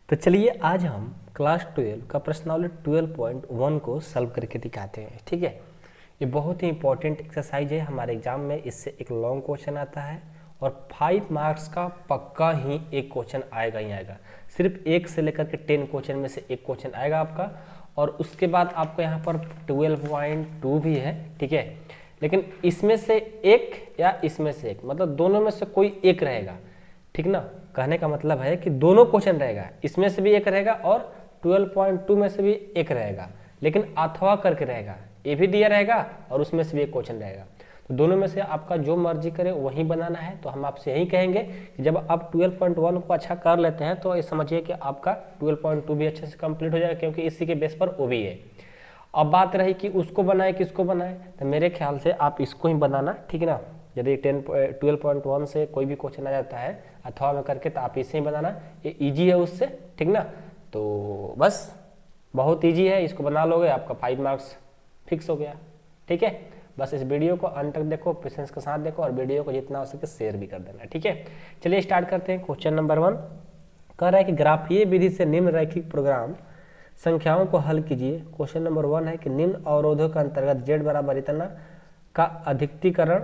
तो चलिए आज हम क्लास 12 का प्रश्नावली 12.1 को सॉल्व करके दिखाते हैं। ठीक है, ये बहुत ही इंपॉर्टेंट एक्सरसाइज है हमारे एग्जाम में। इससे एक लॉन्ग क्वेश्चन आता है और 5 मार्क्स का पक्का ही एक क्वेश्चन आएगा ही आएगा। सिर्फ 1 से लेकर के 10 क्वेश्चन में से एक क्वेश्चन आएगा आपका, और उसके बाद आपको यहाँ पर 12.2 भी है। ठीक है, लेकिन इसमें से एक या इसमें से एक, मतलब दोनों में से कोई एक रहेगा। ठीक ना, कहने का मतलब है कि दोनों क्वेश्चन रहेगा, इसमें से भी एक रहेगा और 12.2 में से भी एक रहेगा, लेकिन अथवा करके रहेगा। ये भी दिया रहेगा और उसमें से भी एक क्वेश्चन रहेगा। तो दोनों में से आपका जो मर्जी करे वही बनाना है। तो हम आपसे यही कहेंगे कि जब आप 12.1 को अच्छा कर लेते हैं तो ये समझिए कि आपका 12.2 भी अच्छे से कंप्लीट हो जाएगा, क्योंकि इसी के बेस पर वो भी है। अब बात रही कि उसको बनाए किसको बनाए, तो मेरे ख्याल से आप इसको ही बनाना। ठीक है ना, यदि 12.1 से कोई भी क्वेश्चन आ जाता है अथवा में करके तो आप इसे ही बनाना, ये इजी है उससे। ठीक ना, तो बस बहुत इजी है, इसको बना लोगे आपका 5 मार्क्स फिक्स हो गया। ठीक है, बस इस वीडियो को अंत तक देखो, पेशेंस के साथ देखो, और वीडियो को जितना हो सके शेयर भी कर देना। ठीक है, चलिए स्टार्ट करते हैं। क्वेश्चन नंबर 1 कह रहा है कि ग्राफीय विधि से निम्न रैखिक प्रोग्राम संख्याओं को हल कीजिए। क्वेश्चन नंबर 1 है कि निम्न अवरोधों के अंतर्गत z बराबर इतना का अधिकतमीकरण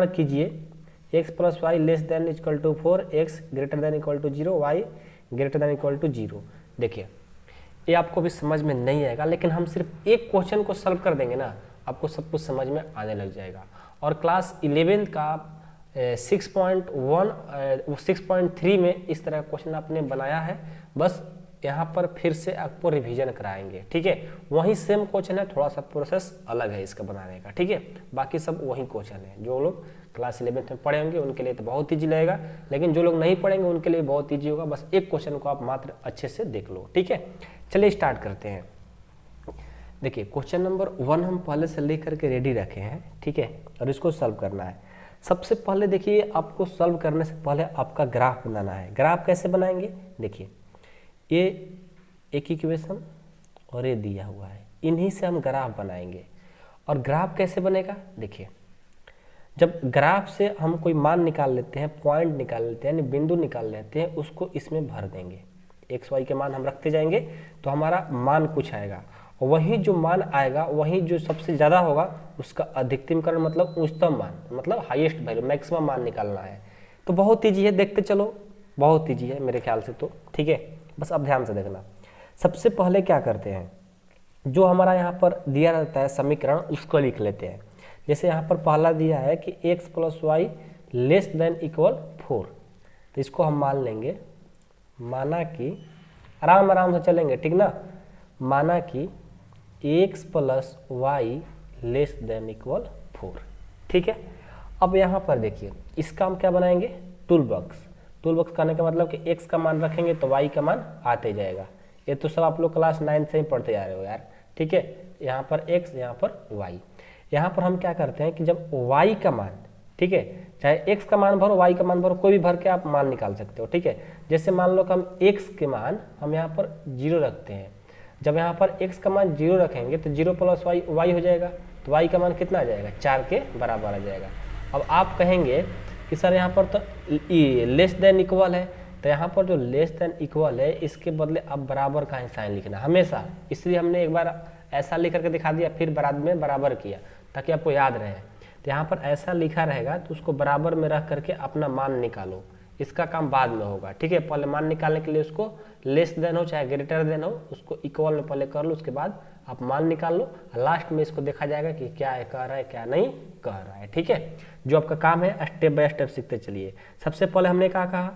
कीजिए। x plus Y less than equal to 4, x greater than equal to 0, y greater than equal to 0। देखिए, ये आपको भी समझ में नहीं आएगा, लेकिन हम सिर्फ एक क्वेश्चन को सॉल्व कर देंगे ना, आपको सब कुछ समझ में आने लग जाएगा। और क्लास 11 का 6.3 में इस तरह क्वेश्चन आपने बनाया है, बस यहाँ पर फिर से आपको रिवीजन कराएंगे। ठीक है, वही सेम क्वेश्चन है, थोड़ा सा प्रोसेस अलग है इसका बनाने का। ठीक है, बाकी सब वही क्वेश्चन है। जो लोग क्लास 11 में पढ़े होंगे उनके लिए तो बहुत ईजी लगेगा, लेकिन जो लोग नहीं पढ़ेंगे उनके लिए बहुत ईजी होगा। बस एक क्वेश्चन को आप मात्र अच्छे से देख लो। ठीक है, चलिए स्टार्ट करते हैं। देखिए, क्वेश्चन नंबर 1 हम पहले से लिख करके रेडी रखे हैं। ठीक है, और इसको सॉल्व करना है। सबसे पहले देखिए, आपको सॉल्व करने से पहले आपका ग्राफ बनाना है। ग्राफ कैसे बनाएंगे, देखिए ये एक इक्वेशन और ये दिया हुआ है, इन्हीं से हम ग्राफ बनाएंगे। और ग्राफ कैसे बनेगा, देखिए जब ग्राफ से हम कोई मान निकाल लेते हैं, पॉइंट निकाल लेते हैं, यानी बिंदु निकाल लेते हैं, उसको इसमें भर देंगे। एक्स वाई के मान हम रखते जाएंगे तो हमारा मान कुछ आएगा, और वही जो मान आएगा वही जो सबसे ज़्यादा होगा उसका अधिकतमकरण, मतलब उच्चतम मान, मतलब हाईएस्ट वैल्यू, मैक्सिमम मान निकालना है। तो बहुत ईजी है, देखते चलो, बहुत ईजी है मेरे ख्याल से तो। ठीक है, बस अब ध्यान से देखना। सबसे पहले क्या करते हैं, जो हमारा यहाँ पर दिया रहता है समीकरण उसको लिख लेते हैं। जैसे यहाँ पर पहला दिया है कि x plus Y less than equal 4, तो इसको हम मान लेंगे, माना कि आराम आराम से चलेंगे। ठीक ना, माना कि x plus Y less than equal 4। ठीक है, अब यहाँ पर देखिए इसका हम क्या बनाएंगे, टूल बॉक्स। टूल बॉक्स करने का मतलब कि x का मान रखेंगे तो y का मान आते जाएगा। ये तो सब आप लोग क्लास 9 से ही पढ़ते जा रहे हो यार। ठीक है, यहाँ पर x, यहाँ पर y। यहाँ पर हम क्या करते हैं कि जब y का मान, ठीक है, चाहे x का मान भरो, y का मान भरो, कोई भी भर के आप मान निकाल सकते हो। ठीक है, जैसे मान लो कि हम x के मान हम यहाँ पर 0 रखते हैं। जब यहाँ पर x का मान 0 रखेंगे तो 0 प्लस y हो जाएगा, तो y का मान कितना आ जाएगा, 4 के बराबर आ जाएगा। अब आप कहेंगे कि सर यहाँ पर तो लेस देन इक्वल है, तो यहाँ पर जो लेस देन इक्वल है इसके बदले आप बराबर का ही साइन लिखना हमेशा, इसलिए हमने एक बार ऐसा लिख करके दिखा दिया, फिर बाद में बराबर किया ताकि आपको याद रहे। तो यहाँ पर ऐसा लिखा रहेगा तो उसको बराबर में रख करके अपना मान निकालो, इसका काम बाद में होगा। ठीक है, पहले मान निकालने के लिए उसको लेस देन हो चाहे ग्रेटर देन हो, उसको इक्वल में पहले कर लो, उसके बाद आप मान निकाल लो, लास्ट में इसको देखा जाएगा कि क्या है कह रहा है क्या नहीं कह रहा है। ठीक है, जो आपका काम है स्टेप बाय स्टेप सीखते चलिए। सबसे पहले हमने कहा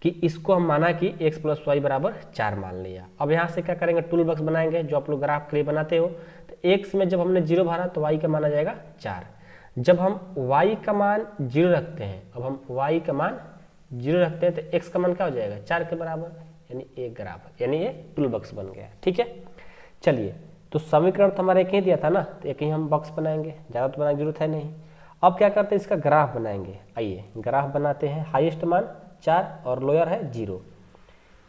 कि इसको हम माना कि x प्लस वाई बराबर 4 मान लिया। अब यहाँ से क्या करेंगे, टूल बॉक्स बनाएंगे जो आप लोग ग्राफ के लिए बनाते हो। तो x में जब हमने 0 भरा तो y का मान आ जाएगा 4। जब हम y का मान 0 रखते हैं, अब हम y का मान 0 रखते हैं तो x का मान क्या हो जाएगा, 4 के बराबर, यानी एक ग्राफ, यानी ये टूल बॉक्स बन गया। ठीक है, चलिए, तो समीकरण तो हमारा एक ही दिया था ना, तो एक ही हम बॉक्स बनाएंगे, ज़्यादा तो बनाने की जरूरत है नहीं। अब क्या करते हैं, इसका ग्राफ बनाएंगे। आइए ग्राफ बनाते हैं। हाईएस्ट मान 4 और लोअर है 0,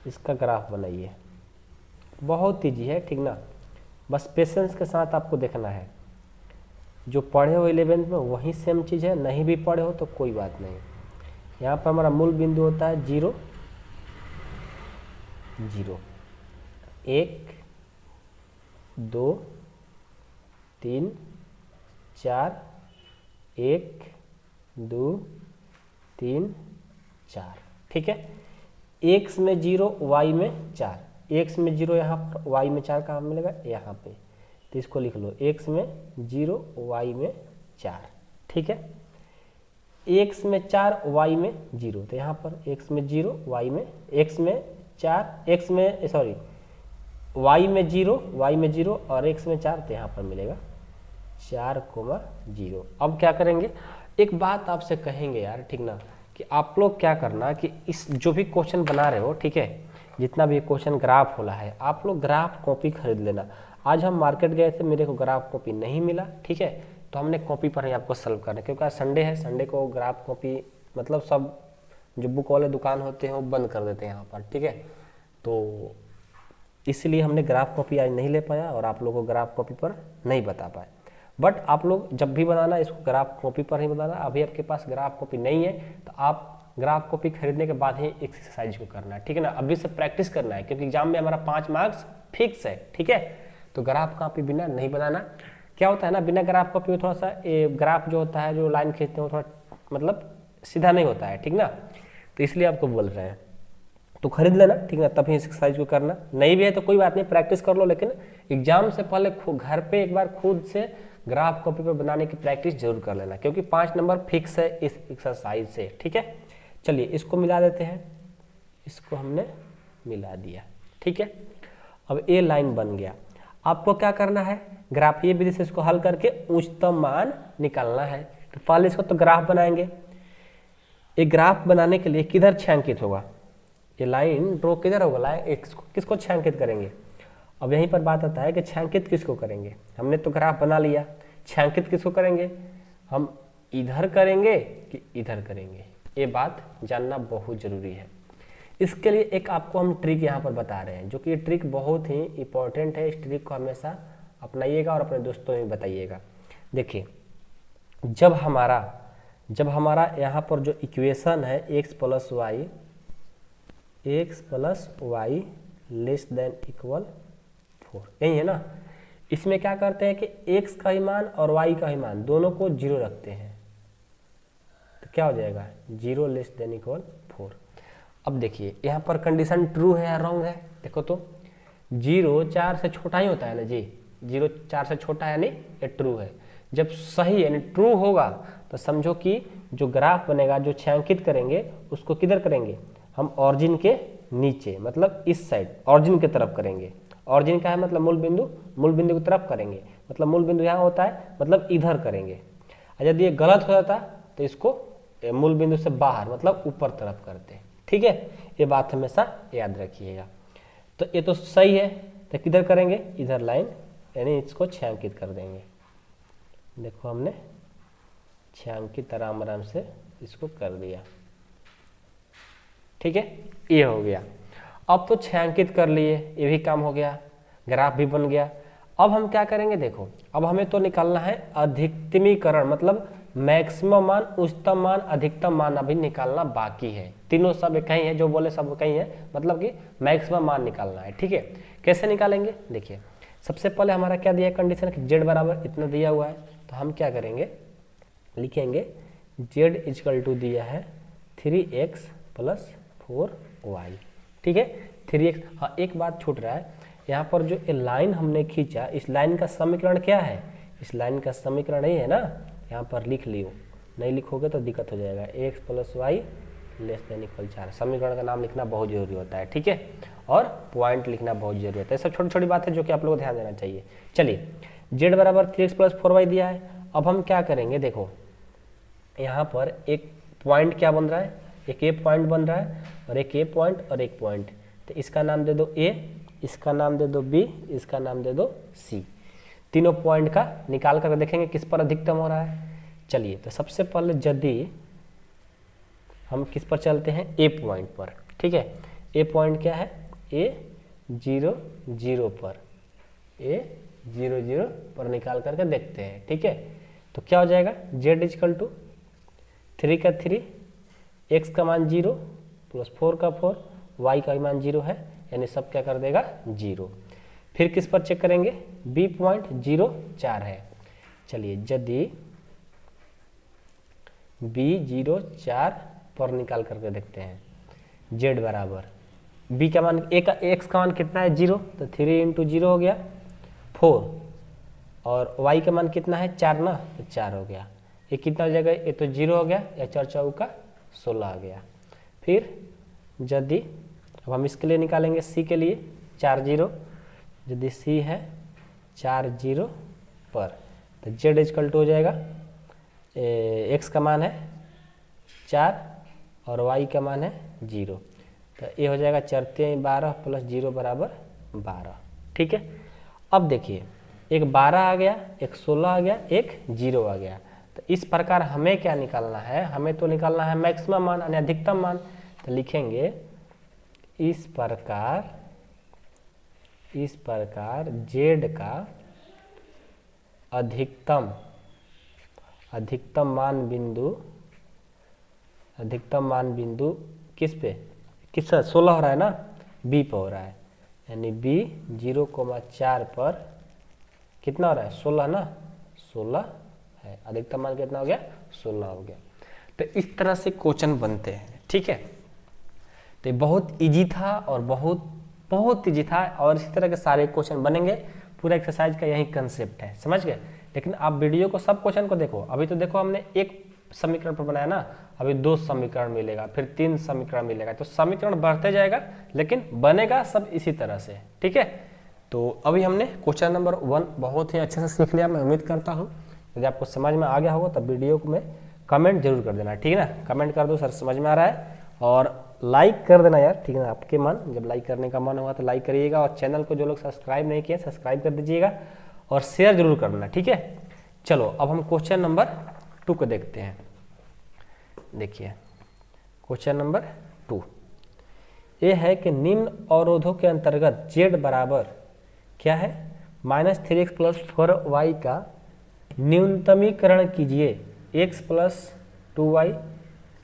इसका ग्राफ बनाइए। बहुत ईजी है, ठीक ना, बस पेशेंस के साथ आपको देखना है। जो पढ़े हो 11th में वही सेम चीज़ है, नहीं भी पढ़े हो तो कोई बात नहीं। यहाँ पर हमारा मूल बिंदु होता है 0 0, 1 2 3 4, 1 2 3 4, ठीक है। x में 0 y में 4, x में 0 यहाँ पर, y में 4 कहाँ मिलेगा यहाँ पे, तो इसको लिख लो x में 0 y में 4, ठीक है। x में 4 y में 0, तो यहाँ पर x में 0 y में, x में 4, x में सॉरी y में 0 y में 0 और x में 4, तो यहाँ पर मिलेगा 4,0। अब क्या करेंगे, एक बात आपसे कहेंगे यार, ठीक ना, कि आप लोग क्या करना कि इस जो भी क्वेश्चन बना रहे हो, ठीक है, जितना भी क्वेश्चन ग्राफ होला है, आप लोग ग्राफ कॉपी खरीद लेना। आज हम मार्केट गए थे, मेरे को ग्राफ कॉपी नहीं मिला, ठीक है, तो हमने कॉपी पर ही आपको सॉल्व करना, क्योंकि आज संडे है, संडे को ग्राफ कॉपी मतलब सब जो बुक वाले दुकान होते हैं वो बंद कर देते हैं यहाँ पर, ठीक है, तो इसलिए हमने ग्राफ कॉपी आज नहीं ले पाया और आप लोगों को ग्राफ कॉपी पर नहीं बता पाए। बट आप लोग जब भी बनाना इसको ग्राफ कॉपी पर ही बनाना। अभी आपके पास ग्राफ कॉपी नहीं है तो आप ग्राफ कॉपी खरीदने के बाद ही एक्सरसाइज को करना है, ठीक है ना। अभी से प्रैक्टिस करना है क्योंकि एग्जाम में हमारा 5 मार्क्स फिक्स है, ठीक है। तो ग्राफ कॉपी बिना नहीं बनाना। क्या होता है ना, बिना ग्राफ कॉपी में थोड़ा सा ग्राफ जो होता है, जो लाइन खींचते हैं वो थोड़ा मतलब सीधा नहीं होता है, ठीक ना, तो इसलिए आपको बोल रहे हैं। तो खरीद लेना, ठीक है, तभी एक्सरसाइज को करना। नहीं भी है तो कोई बात नहीं, प्रैक्टिस कर लो, लेकिन एग्जाम से पहले घर पे एक बार खुद से ग्राफ कॉपी पर बनाने की प्रैक्टिस जरूर कर लेना, क्योंकि 5 नंबर फिक्स है इस एक्सरसाइज से, ठीक है। चलिए इसको मिला देते हैं, इसको हमने मिला दिया, ठीक है। अब ये लाइन बन गया। आपको क्या करना है, ग्राफीय विधि से इसको हल करके उच्चतम मान निकालना है। तो पहले इसको तो ग्राफ बनाएंगे। एक ग्राफ बनाने के लिए किधर छायांकित होगा, ये लाइन ड्रॉ किधर होगा, लाइन किसको छायांकित करेंगे। अब यहीं पर बात आता है कि छायांकित किसको करेंगे। हमने तो ग्राफ बना लिया, छायांकित किसको करेंगे, हम इधर करेंगे कि इधर करेंगे, ये बात जानना बहुत जरूरी है। इसके लिए एक आपको हम ट्रिक यहाँ पर बता रहे हैं, जो कि ये ट्रिक बहुत ही इंपॉर्टेंट है। इस ट्रिक को हमेशा अपनाइएगा और अपने दोस्तों में बताइएगा। देखिए, जब हमारा यहाँ पर जो इक्वेशन है x plus Y less than equal 4, यही है ना। इसमें क्या करते हैं कि x का ही मान और y का ही मान दोनों को 0 रखते हैं, तो क्या हो जाएगा 0 लेस देन इक्वल 4। अब देखिए यहाँ पर कंडीशन ट्रू है या रॉन्ग है, देखो तो 0 4 से छोटा ही होता है ना जी, 0 4 से छोटा है, यानी ये ट्रू है। जब सही यानी ट्रू होगा तो समझो कि जो ग्राफ बनेगा, जो छायांकित करेंगे उसको किधर करेंगे हम, ऑरिजिन के नीचे, मतलब इस साइड ऑरिजिन की तरफ करेंगे। ऑरिजिन का है मतलब मूल बिंदु की तरफ करेंगे, मतलब मूल बिंदु यहाँ होता है, मतलब इधर करेंगे। और यदि ये गलत हो जाता तो इसको मूल बिंदु से बाहर मतलब ऊपर तरफ करते हैं, ठीक है। ये बात हमेशा याद रखिएगा। तो ये तो सही है, तो किधर करेंगे, इधर लाइन यानी इसको छायांकित कर देंगे। देखो हमने छायांकित आराम से इसको कर दिया, ठीक है, ये हो गया। अब तो छायांकित कर लिए, ये भी काम हो गया, ग्राफ भी बन गया। अब हम क्या करेंगे, देखो अब हमें तो निकालना है अधिकतमीकरण, मतलब मैक्सिमम मान, उच्चतम मान, अधिकतम मान अभी निकालना बाकी है। तीनों सब एक ही है, जो बोले सब एक ही है, मतलब कि मैक्सिमम मान निकालना है, ठीक है। कैसे निकालेंगे, देखिए सबसे पहले हमारा क्या दिया कंडीशन कि z बराबर इतना दिया हुआ है, तो हम क्या करेंगे, लिखेंगे z इक्वल टू दिया है 3x प्लस 4y, ठीक है 3x। हाँ एक बात छूट रहा है, यहाँ पर जो ये लाइन हमने खींचा, इस लाइन का समीकरण क्या है, इस लाइन का समीकरण ही है ना, यहाँ पर लिख लियो, नहीं लिखोगे तो दिक्कत हो जाएगा। x plus Y less than equal 4, समीकरण का नाम लिखना बहुत जरूरी होता है, ठीक है, और पॉइंट लिखना बहुत जरूरी होता है। सब छोटी छोटी बात है जो कि आप लोगों को ध्यान देना चाहिए। चलिए z बराबर 3x प्लस 4y दिया है। अब हम क्या करेंगे, देखो यहाँ पर एक पॉइंट क्या बन रहा है, एक ए पॉइंट बन रहा है और एक ए पॉइंट और एक पॉइंट, तो इसका नाम दे दो ए, इसका नाम दे दो बी, इसका नाम दे दो सी। तीनों पॉइंट का निकाल कर देखेंगे किस पर अधिकतम हो रहा है। चलिए तो सबसे पहले यदि हम किस पर चलते हैं, ए पॉइंट पर, ठीक है। ए पॉइंट क्या है, ए 0 0 पर, ए 0 0 पर निकाल करके देखते हैं, ठीक है। तो क्या हो जाएगा, z इक्वल टू 3 का 3 x का मान 0 प्लस 4 का 4, y का मान 0 है, यानी सब क्या कर देगा 0। फिर किस पर चेक करेंगे, b.04 है। चलिए यदि b.04 पर निकाल करके देखते हैं, z बराबर b का मान x का मान कितना है 0, तो 3 × 0 हो गया 4, और y का मान कितना है 4 ना, तो 4 हो गया। ये कितना हो जाएगा, ये तो 0 हो गया, या 4 चौका 16 आ गया। फिर यदि अब हम इसके लिए निकालेंगे c के लिए 4 0, यदि c है 4 0 पर, तो z इक्वल टू हो जाएगा x का मान है 4 और y का मान है 0, तो ये हो जाएगा 4 × 12 प्लस 0 बराबर 12। ठीक है, अब देखिए एक 12 आ गया, एक 16 आ गया, एक 0 आ गया। तो इस प्रकार हमें क्या निकालना है, हमें तो निकालना है मैक्सिमम मान यानी अधिकतम मान। तो लिखेंगे इस प्रकार z का अधिकतम मान बिंदु किस पे, किस 16 हो रहा है ना, b पे हो रहा है, यानी b 0,4 पर कितना हो रहा है 16 ना, 16 है। अधिकतम मान कितना हो गया 16 हो गया। तो इस तरह से क्वेश्चन बनते हैं। ठीक है, तो ये बहुत इजी था और बहुत इजी था, और इसी तरह के सारे क्वेश्चन बनेंगे। पूरा एक्सरसाइज का यही कंसेप्ट है, समझ गए। लेकिन आप वीडियो को सब क्वेश्चन को देखो। अभी तो देखो हमने एक समीकरण पर बनाया ना, अभी 2 समीकरण मिलेगा, फिर 3 समीकरण मिलेगा, तो समीकरण बढ़ते जाएगा लेकिन बनेगा सब इसी तरह से। ठीक है, तो अभी हमने क्वेश्चन नंबर 1 बहुत ही अच्छे से सीख लिया। मैं उम्मीद करता हूँ यदि आपको समझ में आ गया होगा तब वीडियो में कमेंट जरूर कर देना, ठीक है ना। कमेंट कर दो सर समझ में आ रहा है, और लाइक कर देना यार, ठीक है ना। आपके मन, जब लाइक करने का मन होगा तो लाइक करिएगा, और चैनल को जो लोग सब्सक्राइब नहीं किए सब्सक्राइब कर दीजिएगा, और शेयर जरूर कर देना, ठीक है। चलो अब हम क्वेश्चन नंबर 2 को देखते हैं। देखिए क्वेश्चन नंबर 2 ये है कि निम्न अवरोधों के अंतर्गत z बराबर क्या है, -3x + 4y का न्यूनतमीकरण कीजिए। x + 2y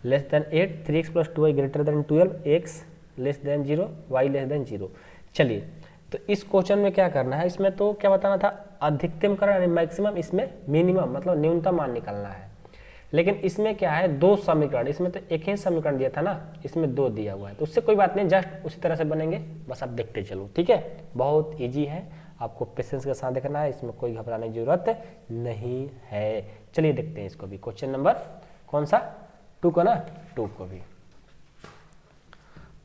<8, 3x + 2y > 12, x <0, y <0। चलिए, तो इस क्वेश्चन में क्या करना है, इसमें तो क्या बताना था, अधिकतमकरण यानी मैक्सिमम, इसमें मिनिमम मतलब न्यूनतम मान निकालना है। लेकिन इसमें क्या है, 2 समीकरण, इसमें तो एक ही समीकरण दिया था ना, इसमें 2 दिया हुआ है, तो उससे कोई बात नहीं, जस्ट उसी तरह से बनेंगे, बस आप देखते चलो, ठीक है। बहुत इजी है, आपको पेशेंस के साथ देखना है, इसमें कोई घबराने की जरूरत नहीं है। चलिए देखते हैं इसको भी, क्वेश्चन नंबर कौन सा 2 को ना, 2 को भी।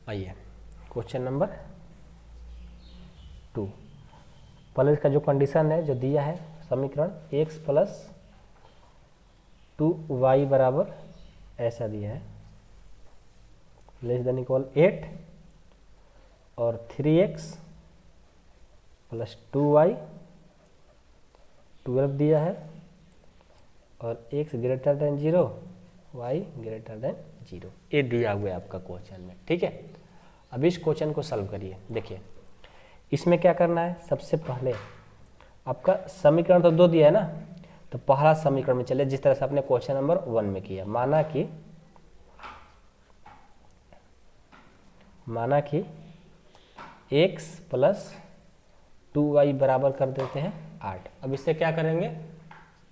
आइए क्वेश्चन नंबर 2, पहले इसका जो कंडीशन है जो दिया है समीकरण, x + 2y बराबर ऐसा दिया है, < 8 और 3x + 2y 12 दिया है, और x <0 y <0, ये दिया हुआ है आपका क्वेश्चन में, ठीक है। अब इस क्वेश्चन को सॉल्व करिए। देखिए इसमें क्या करना है, सबसे पहले आपका समीकरण तो 2 दिया है ना, तो पहला समीकरण में चले जिस तरह से आपने क्वेश्चन नंबर 1 में किया। माना कि x + 2y बराबर कर देते हैं 8। अब इससे क्या करेंगे,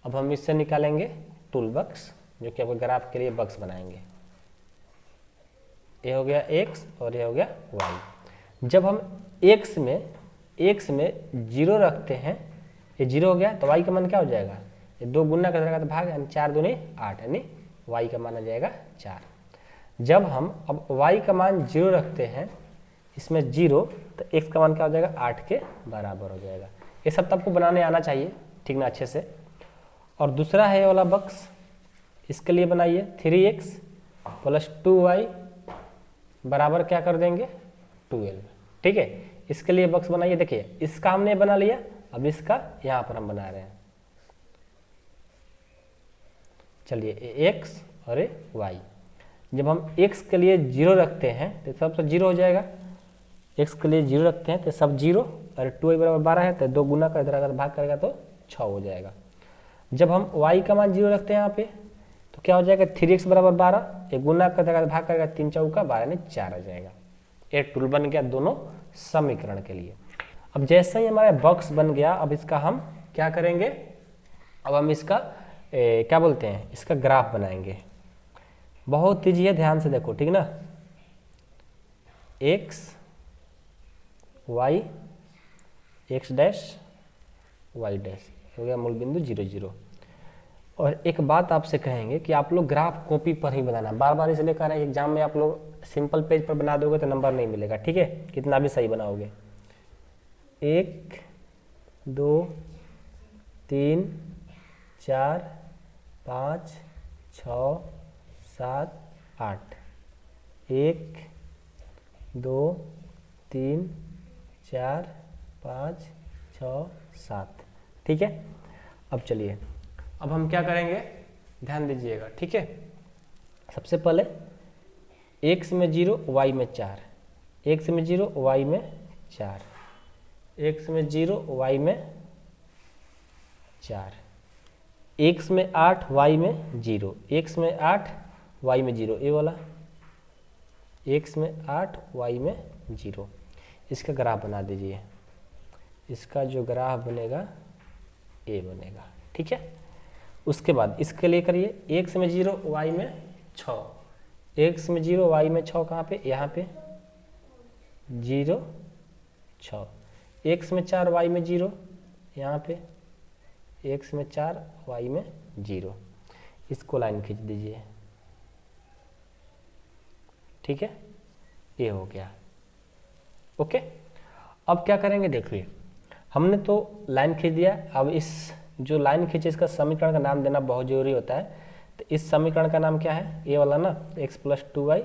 अब हम इससे निकालेंगे टूल बक्स, जो कि आपको ग्राफ के लिए बक्स बनाएंगे। ये हो गया x और ये हो गया y। जब हम x में 0 रखते हैं, ये 0 हो गया, तो y का मान क्या हो जाएगा, ये 2 गुना कर देगा तो भाग, यानी 4 दूनी 8, यानी y का मान आ जाएगा 4। जब हम अब y का मान 0 रखते हैं, इसमें 0, तो x का मान क्या हो जाएगा, 8 के बराबर हो जाएगा। ये सब तो आपको बनाने आना चाहिए, ठीक ना, अच्छे से। और दूसरा है ये वाला बक्स, इसके लिए बनाइए 3x + 2y बराबर क्या कर देंगे 12, ठीक है। इसके लिए बक्स बनाइए। देखिए इसका हमने बना लिया, अब इसका यहाँ पर हम बना रहे हैं। चलिए x और y, जब हम x के लिए 0 रखते हैं तो सब 0 हो जाएगा, x के लिए 0 रखते हैं तो सब 0, और 2y बराबर 12 है, तो 2 गुना कर इधर अगर भाग करेगा तो 6 हो जाएगा। जब हम y का मान 0 रखते हैं यहाँ पे, तो क्या हो जाएगा 3x बराबर 12, एक गुना कर देगा भाग करेगा 3 चौका 12 यानी 4 आ जाएगा। एक टूल बन गया दोनों समीकरण के लिए। अब जैसे ही हमारा बॉक्स बन गया, अब इसका हम क्या करेंगे, अब हम इसका क्या बोलते हैं, इसका ग्राफ बनाएंगे। बहुत ईजी है, ध्यान से देखो, ठीक ना। x y x dash y dash हो गया मूल बिंदु 0 0। और एक बात आपसे कहेंगे कि आप लोग ग्राफ कॉपी पर ही बनाना, बार बार इसलिए कह रहे हैं एग्जाम में आप लोग सिंपल पेज पर बना दोगे तो नंबर नहीं मिलेगा, ठीक है, कितना भी सही बनाओगे। 1 2 3 4 5 6 7 8 1 2 3 4 5 6 7, ठीक है। अब चलिए, अब हम क्या करेंगे, ध्यान दीजिएगा, ठीक है। सबसे पहले x में 0 y में 4, x में 0 y में 4, x में 0 y में 4, x में 8 y में 0, x में 8 y में 0, ये वाला x में 8 y में 0। इसका ग्राफ बना दीजिए, इसका जो ग्राफ बनेगा ये बनेगा, ठीक है। उसके बाद इसके लिए करिए x में 0 y में 6, x में 0 y में 6 कहाँ पे, यहाँ पे 0 6, x में 4 y में 0, यहाँ पे x में 4 y में 0। इसको लाइन खींच दीजिए, ठीक है, ये हो गया, ओके। अब क्या करेंगे, देखिए हमने तो लाइन खींच दिया। अब इस जो लाइन खींचे इसका समीकरण का नाम देना बहुत जरूरी होता है। तो इस समीकरण का नाम क्या है, ये वाला ना, x plus 2y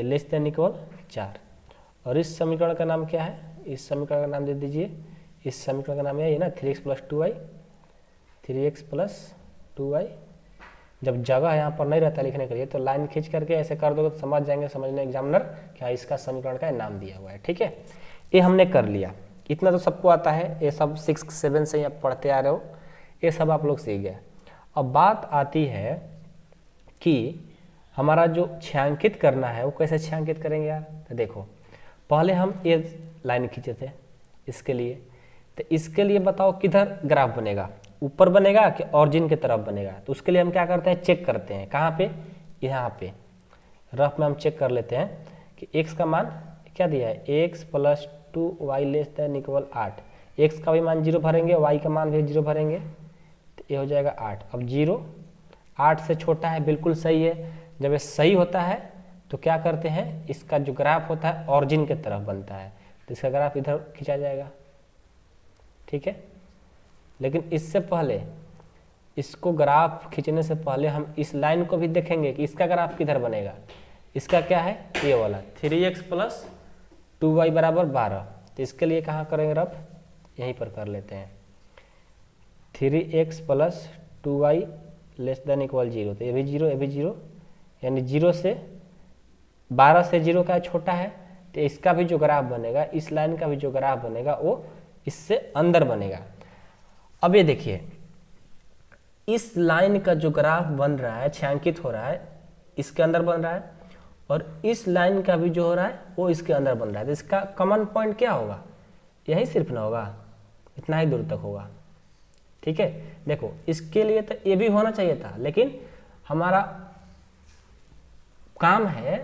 less than equal 4। और इस समीकरण का नाम क्या है, इस समीकरण का नाम दे दीजिए, इस समीकरण का नाम है ये ना 3x प्लस 2y। जब जगह यहाँ पर नहीं रहता लिखने के लिए तो लाइन खींच करके ऐसे कर दोगे तो समझ जाएंगे समझने एग्जामिनर क्या इसका समीकरण का नाम दिया हुआ है, ठीक है। ये हमने कर लिया, इतना तो सबको आता है, ये सब 6 7 से आप पढ़ते आ रहे हो, ये सब आप लोग सीख गए। अब बात आती है कि हमारा जो छायांकित करना है वो कैसे छायांकित करेंगे यार। तो देखो पहले हम ये लाइन खींचे थे इसके लिए, तो इसके लिए बताओ किधर ग्राफ बनेगा, ऊपर बनेगा कि ऑरिजिन की तरफ बनेगा। तो उसके लिए हम क्या करते हैं, चेक करते हैं, कहाँ पे, यहाँ पे रफ में हम चेक कर लेते हैं कि x का मान क्या दिया है, x plus 2y less than equal 8। x का भी मान 0 भरेंगे, y का मान भी 0 भरेंगे, तो ये हो जाएगा 8। अब 0 8 से छोटा है, बिल्कुल सही है। जब ये सही होता है तो क्या करते हैं, इसका जो ग्राफ होता है ऑरिजिन की तरफ बनता है, तो इसका ग्राफ इधर खींचा जाएगा, ठीक है। लेकिन इससे पहले, इसको ग्राफ खींचने से पहले हम इस लाइन को भी देखेंगे कि इसका ग्राफ किधर बनेगा। इसका क्या है, ये वाला 3x प्लस 2y बराबर 12। तो इसके लिए कहाँ करेंगे रफ, यहीं पर कर लेते हैं, 3x plus 2y less than equal 0। तो ये भी 0, ये भी 0, यानी 0 से 12 से 0 का छोटा है, तो इसका भी जो ग्राफ बनेगा, इस लाइन का भी जो ग्राफ बनेगा वो इससे अंदर बनेगा। अब ये देखिए, इस लाइन का जो ग्राफ बन रहा है, छायांकित हो रहा है, इसके अंदर बन रहा है, और इस लाइन का भी जो हो रहा है वो इसके अंदर बन रहा है। तो इसका कॉमन पॉइंट क्या होगा, यही सिर्फ ना होगा, इतना ही दूर तक होगा, ठीक है। देखो इसके लिए तो ये भी होना चाहिए था, लेकिन हमारा काम है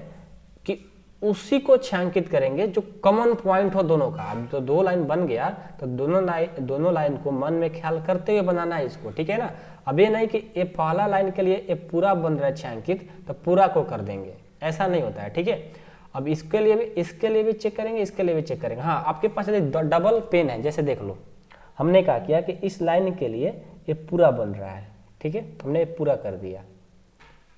कि उसी को छायांकित करेंगे जो कॉमन पॉइंट हो दोनों का। अब तो दो लाइन बन गया तो दोनों लाइन को मन में ख्याल करते हुए बनाना है इसको, ठीक है ना। अब ये नहीं कि ये पहला लाइन के लिए ये पूरा बन रहा है छायांकित तो पूरा को कर देंगे, ऐसा नहीं होता है, ठीक है। अब इसके लिए भी चेक करेंगे, इसके लिए भी चेक करेंगे। हाँ, आपके पास यदि डबल पेन है, जैसे देख लो, हमने क्या किया कि इस लाइन के लिए ये पूरा बन रहा है, ठीक है, हमने ये पूरा कर दिया,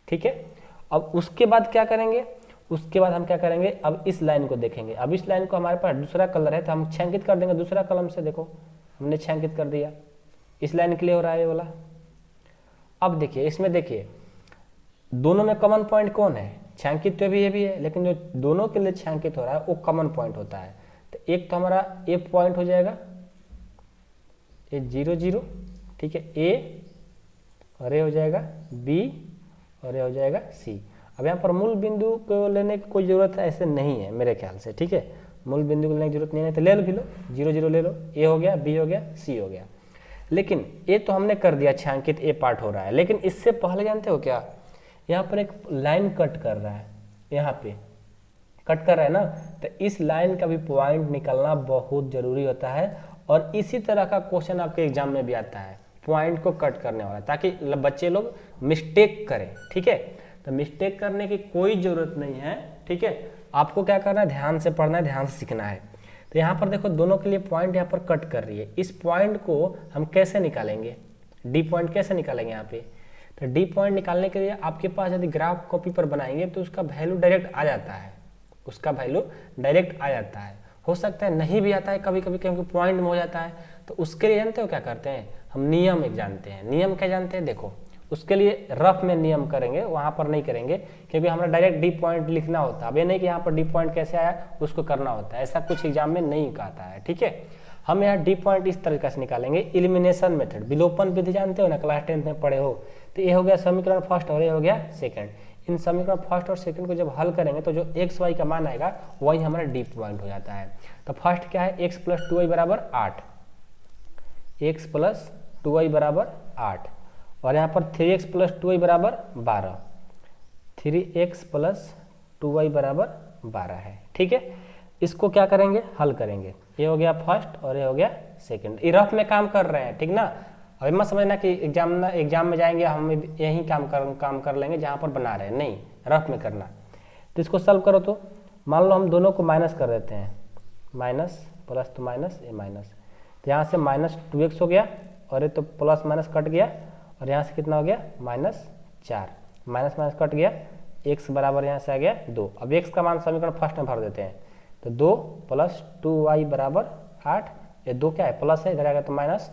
ठीक है। अब उसके बाद क्या करेंगे, उसके बाद हम क्या करेंगे, अब इस लाइन को देखेंगे। अब इस लाइन को हमारे पास दूसरा कलर है तो हम छायांकित कर देंगे दूसरा कलम से। देखो हमने छायांकित कर दिया, इस लाइन के लिए हो रहा है ये वाला। अब देखिए इसमें, देखिए दोनों में कॉमन पॉइंट कौन है, छायांकित तो भी ये भी है, लेकिन जो दोनों के लिए छायांकित हो रहा है वो कॉमन पॉइंट होता है। तो एक तो हमारा ए पॉइंट हो जाएगा, ये 0 0, ठीक है, ए और ये हो जाएगा बी और ये हो जाएगा सी। अब यहाँ पर मूल बिंदु को लेने की कोई ज़रूरत ऐसे नहीं है मेरे ख्याल से, ठीक है, मूल बिंदु को लेने की जरूरत नहीं है, तो ले लो भी लो, 0 0 ले लो, ए हो गया, बी हो गया, सी हो गया। लेकिन ए तो हमने कर दिया छायांकित, ए पार्ट हो रहा है, लेकिन इससे पहले जानते हो क्या, यहाँ पर एक लाइन कट कर रहा है, यहाँ पे कट कर रहा है ना, तो इस लाइन का भी पॉइंट निकलना बहुत जरूरी होता है। और इसी तरह का क्वेश्चन आपके एग्जाम में भी आता है, पॉइंट को कट करने वाला, ताकि बच्चे लोग मिस्टेक करें, ठीक है। तो मिस्टेक करने की कोई जरूरत नहीं है, ठीक है, आपको क्या करना है, ध्यान से पढ़ना है, ध्यान से सीखना है। तो यहाँ पर देखो दोनों के लिए पॉइंट यहाँ पर कट कर रही है, इस पॉइंट को हम कैसे निकालेंगे, डी पॉइंट कैसे निकालेंगे यहाँ पे। तो डी पॉइंट निकालने के लिए आपके पास यदि ग्राफ कॉपी पर बनाएंगे तो उसका वैल्यू डायरेक्ट आ जाता है, उसका वैल्यू डायरेक्ट आ जाता है। हो सकता है नहीं भी आता है कभी कभी, क्योंकि पॉइंट में हो जाता है। तो उसके लिए जानते हो क्या करते हैं, हम नियम एक जानते हैं। नियम क्या जानते हैं, देखो उसके लिए रफ में नियम करेंगे, वहाँ पर नहीं करेंगे, क्योंकि हमें डायरेक्ट डी पॉइंट लिखना होता है। अब ये नहीं कि यहाँ पर डी पॉइंट कैसे आया उसको करना होता है, ऐसा कुछ एग्जाम में नहीं कहता है, ठीक है। हम यहाँ डी पॉइंट इस तरीके से निकालेंगे, एलिमिनेशन मेथड, विलोपन विधि जानते हो ना, क्लास 10th में पढ़े हो। तो ये हो गया समीकरण फर्स्ट और ये हो गया सेकंड। इन समीकरण फर्स्ट और सेकंड को जब हल करेंगे तो जो एक्स वाई का मान आएगा वही हमारा डी पॉइंट हो जाता है। तो फर्स्ट क्या है, एक्स प्लस 2y बराबर 8, एक्स प्लस 2y बराबर 8, और यहाँ पर 3x प्लस 2y बराबर 12, 3x प्लस 2y बराबर 12 है, ठीक है। इसको क्या करेंगे, हल करेंगे। ये हो गया फर्स्ट और ये हो गया सेकंड। ये रफ में काम कर रहे हैं, ठीक ना। अभी मत समझना कि एग्जाम में जाएंगे हम यही काम कर लेंगे जहाँ पर बना रहे हैं, नहीं, रफ में करना। तो इसको सॉल्व करो, तो मान लो हम दोनों को माइनस कर देते हैं, माइनस प्लस तो माइनस, ये माइनस, तो यहाँ से माइनस 2x हो गया और ये तो प्लस माइनस कट गया, और यहाँ से कितना हो गया, -4, माइनस माइनस कट गया, x बराबर यहाँ से आ गया 2। अब x का मान समीकरण फर्स्ट में भर देते हैं, तो 2 प्लस 2y बराबर 8, ये 2 क्या है, प्लस है, इधर आ गया तो माइनस,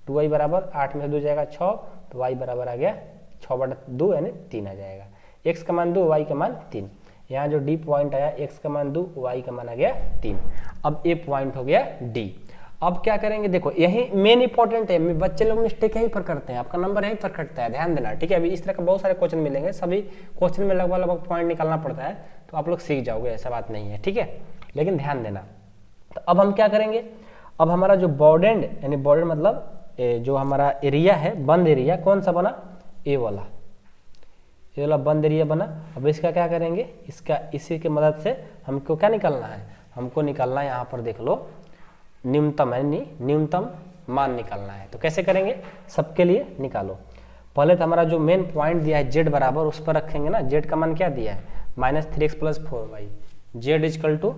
2y बराबर 8 में से 2 जाएगा 6, तो y बराबर आ गया 6/2 यानी 3 आ जाएगा। x का मान 2, y का मान 3। यहाँ जो d पॉइंट आया, x का मान 2, y का मान आ गया 3। अब a पॉइंट हो गया d। अब क्या करेंगे, देखो यही मेन इंपॉर्टेंट है, बच्चे लोग मिस्टेक यहीं पर करते हैं, आपका नंबर यहीं पर कटता है, ध्यान देना, ठीक है। अभी इस तरह का बहुत सारे क्वेश्चन मिलेंगे, सभी क्वेश्चन में लगभग पॉइंट निकालना पड़ता है, तो आप लोग सीख जाओगे, ऐसा बात नहीं है, ठीक है, लेकिन ध्यान देना। तो अब हम क्या करेंगे, अब हमारा जो बॉर्डर यानी बॉर्डर मतलब जो हमारा एरिया है, बंद एरिया कौन सा बना, ए वाला बंद एरिया बना। अब इसका क्या करेंगे, इसका इसी की मदद से हमको क्या निकालना है, हमको निकालना है, यहाँ पर देख लो, न्यूनतम यानी न्यूनतम मान निकालना है। तो कैसे करेंगे, सबके लिए निकालो। पहले तो हमारा जो मेन पॉइंट दिया है z बराबर, उस पर रखेंगे ना। z का मान क्या दिया है, -3x plus 4y, z is equal to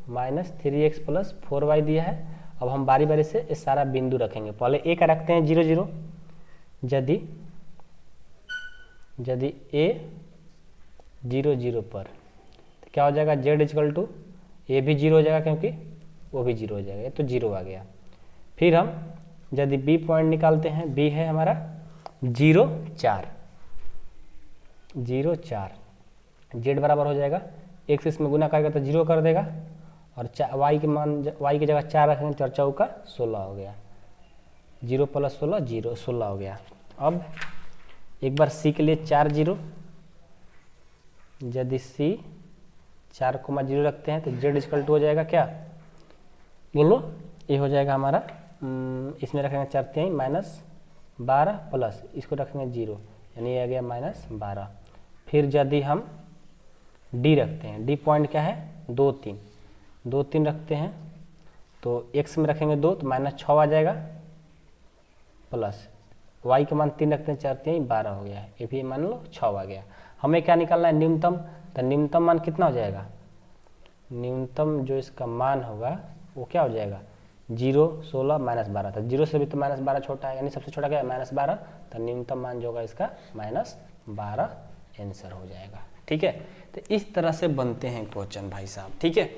-3x plus 4y दिया है। अब हम बारी बारी से इस सारा बिंदु रखेंगे, पहले a का रखते हैं 0 0, यदि a 0 0 पर, तो क्या हो जाएगा, z इजकल टू, ये भी 0 हो जाएगा क्योंकि वो भी 0 हो जाएगा, ये तो 0 आ गया। फिर हम यदि b पॉइंट निकालते हैं, b है हमारा 0 4, z बराबर हो जाएगा, x इसमें गुना करेगा तो 0 कर देगा, और y की जगह 4 रखेंगे, 4 चौका 16 हो गया, 0 प्लस 16 0, 16 हो गया। अब एक बार c के लिए 4 0, यदि c 4,0 रखते हैं तो z इजकल टू हो जाएगा क्या, बोलो, ये हो जाएगा हमारा, इसमें रखेंगे 4 3 -12 प्लस इसको रखेंगे 0, यानी ये आ गया -12। फिर यदि हम d रखते हैं, d पॉइंट क्या है, 2 3 रखते हैं, तो x में रखेंगे 2 तो -6 आ जाएगा, प्लस y का मान 3 रखते हैं, 4 3 12 हो गया, ये भी मान लो 6 आ गया। हमें क्या निकालना है, न्यूनतम। तो न्यूनतम मान कितना हो जाएगा, न्यूनतम जो इसका मान होगा वो क्या हो जाएगा, 0 16 -12 था, 0 से भी तो -12 छोटा है, यानी सबसे छोटा क्या है, -12। तो न्यूनतम मान जो होगा इसका -12 आंसर हो जाएगा, ठीक है। तो इस तरह से बनते हैं क्वेश्चन भाई साहब, ठीक है।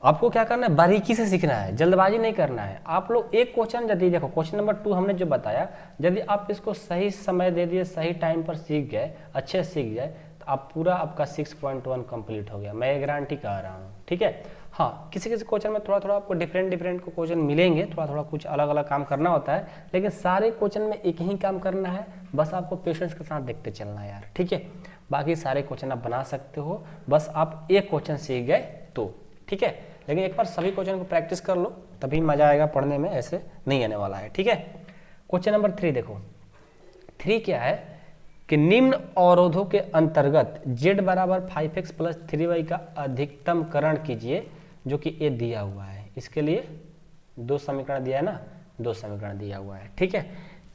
आपको क्या करना है, बारीकी से सीखना है, जल्दबाजी नहीं करना है। आप लोग एक क्वेश्चन यदि देखो, क्वेश्चन नंबर 2 हमने जो बताया, यदि आप इसको सही समय दे दिए, सही टाइम पर सीख गए, अच्छे से सीख जाए, तो आप पूरा आपका 6.1 कंप्लीट हो गया, मैं ये गारंटी कह रहा हूँ, ठीक है। हाँ, किसी किसी क्वेश्चन में थोड़ा थोड़ा आपको डिफरेंट को क्वेश्चन मिलेंगे, थोड़ा थोड़ा कुछ अलग अलग काम करना होता है, लेकिन सारे क्वेश्चन में एक ही काम करना है, बस आपको पेशेंस के साथ देखते चलना है यार, ठीक है। बाकी सारे क्वेश्चन आप बना सकते हो, बस आप एक क्वेश्चन सीख गए तो, ठीक है। लेकिन एक बार सभी क्वेश्चन को प्रैक्टिस कर लो, तभी मजा आएगा पढ़ने में, ऐसे नहीं आने वाला है, ठीक है। क्वेश्चन नंबर 3 देखो, 3 क्या है कि निम्न अवरोधों के अंतर्गत z बराबर 5x प्लस 3y का अधिकतमकरण कीजिए, जो कि ये दिया हुआ है। इसके लिए 2 समीकरण दिया है ना, 2 समीकरण दिया हुआ है, ठीक है।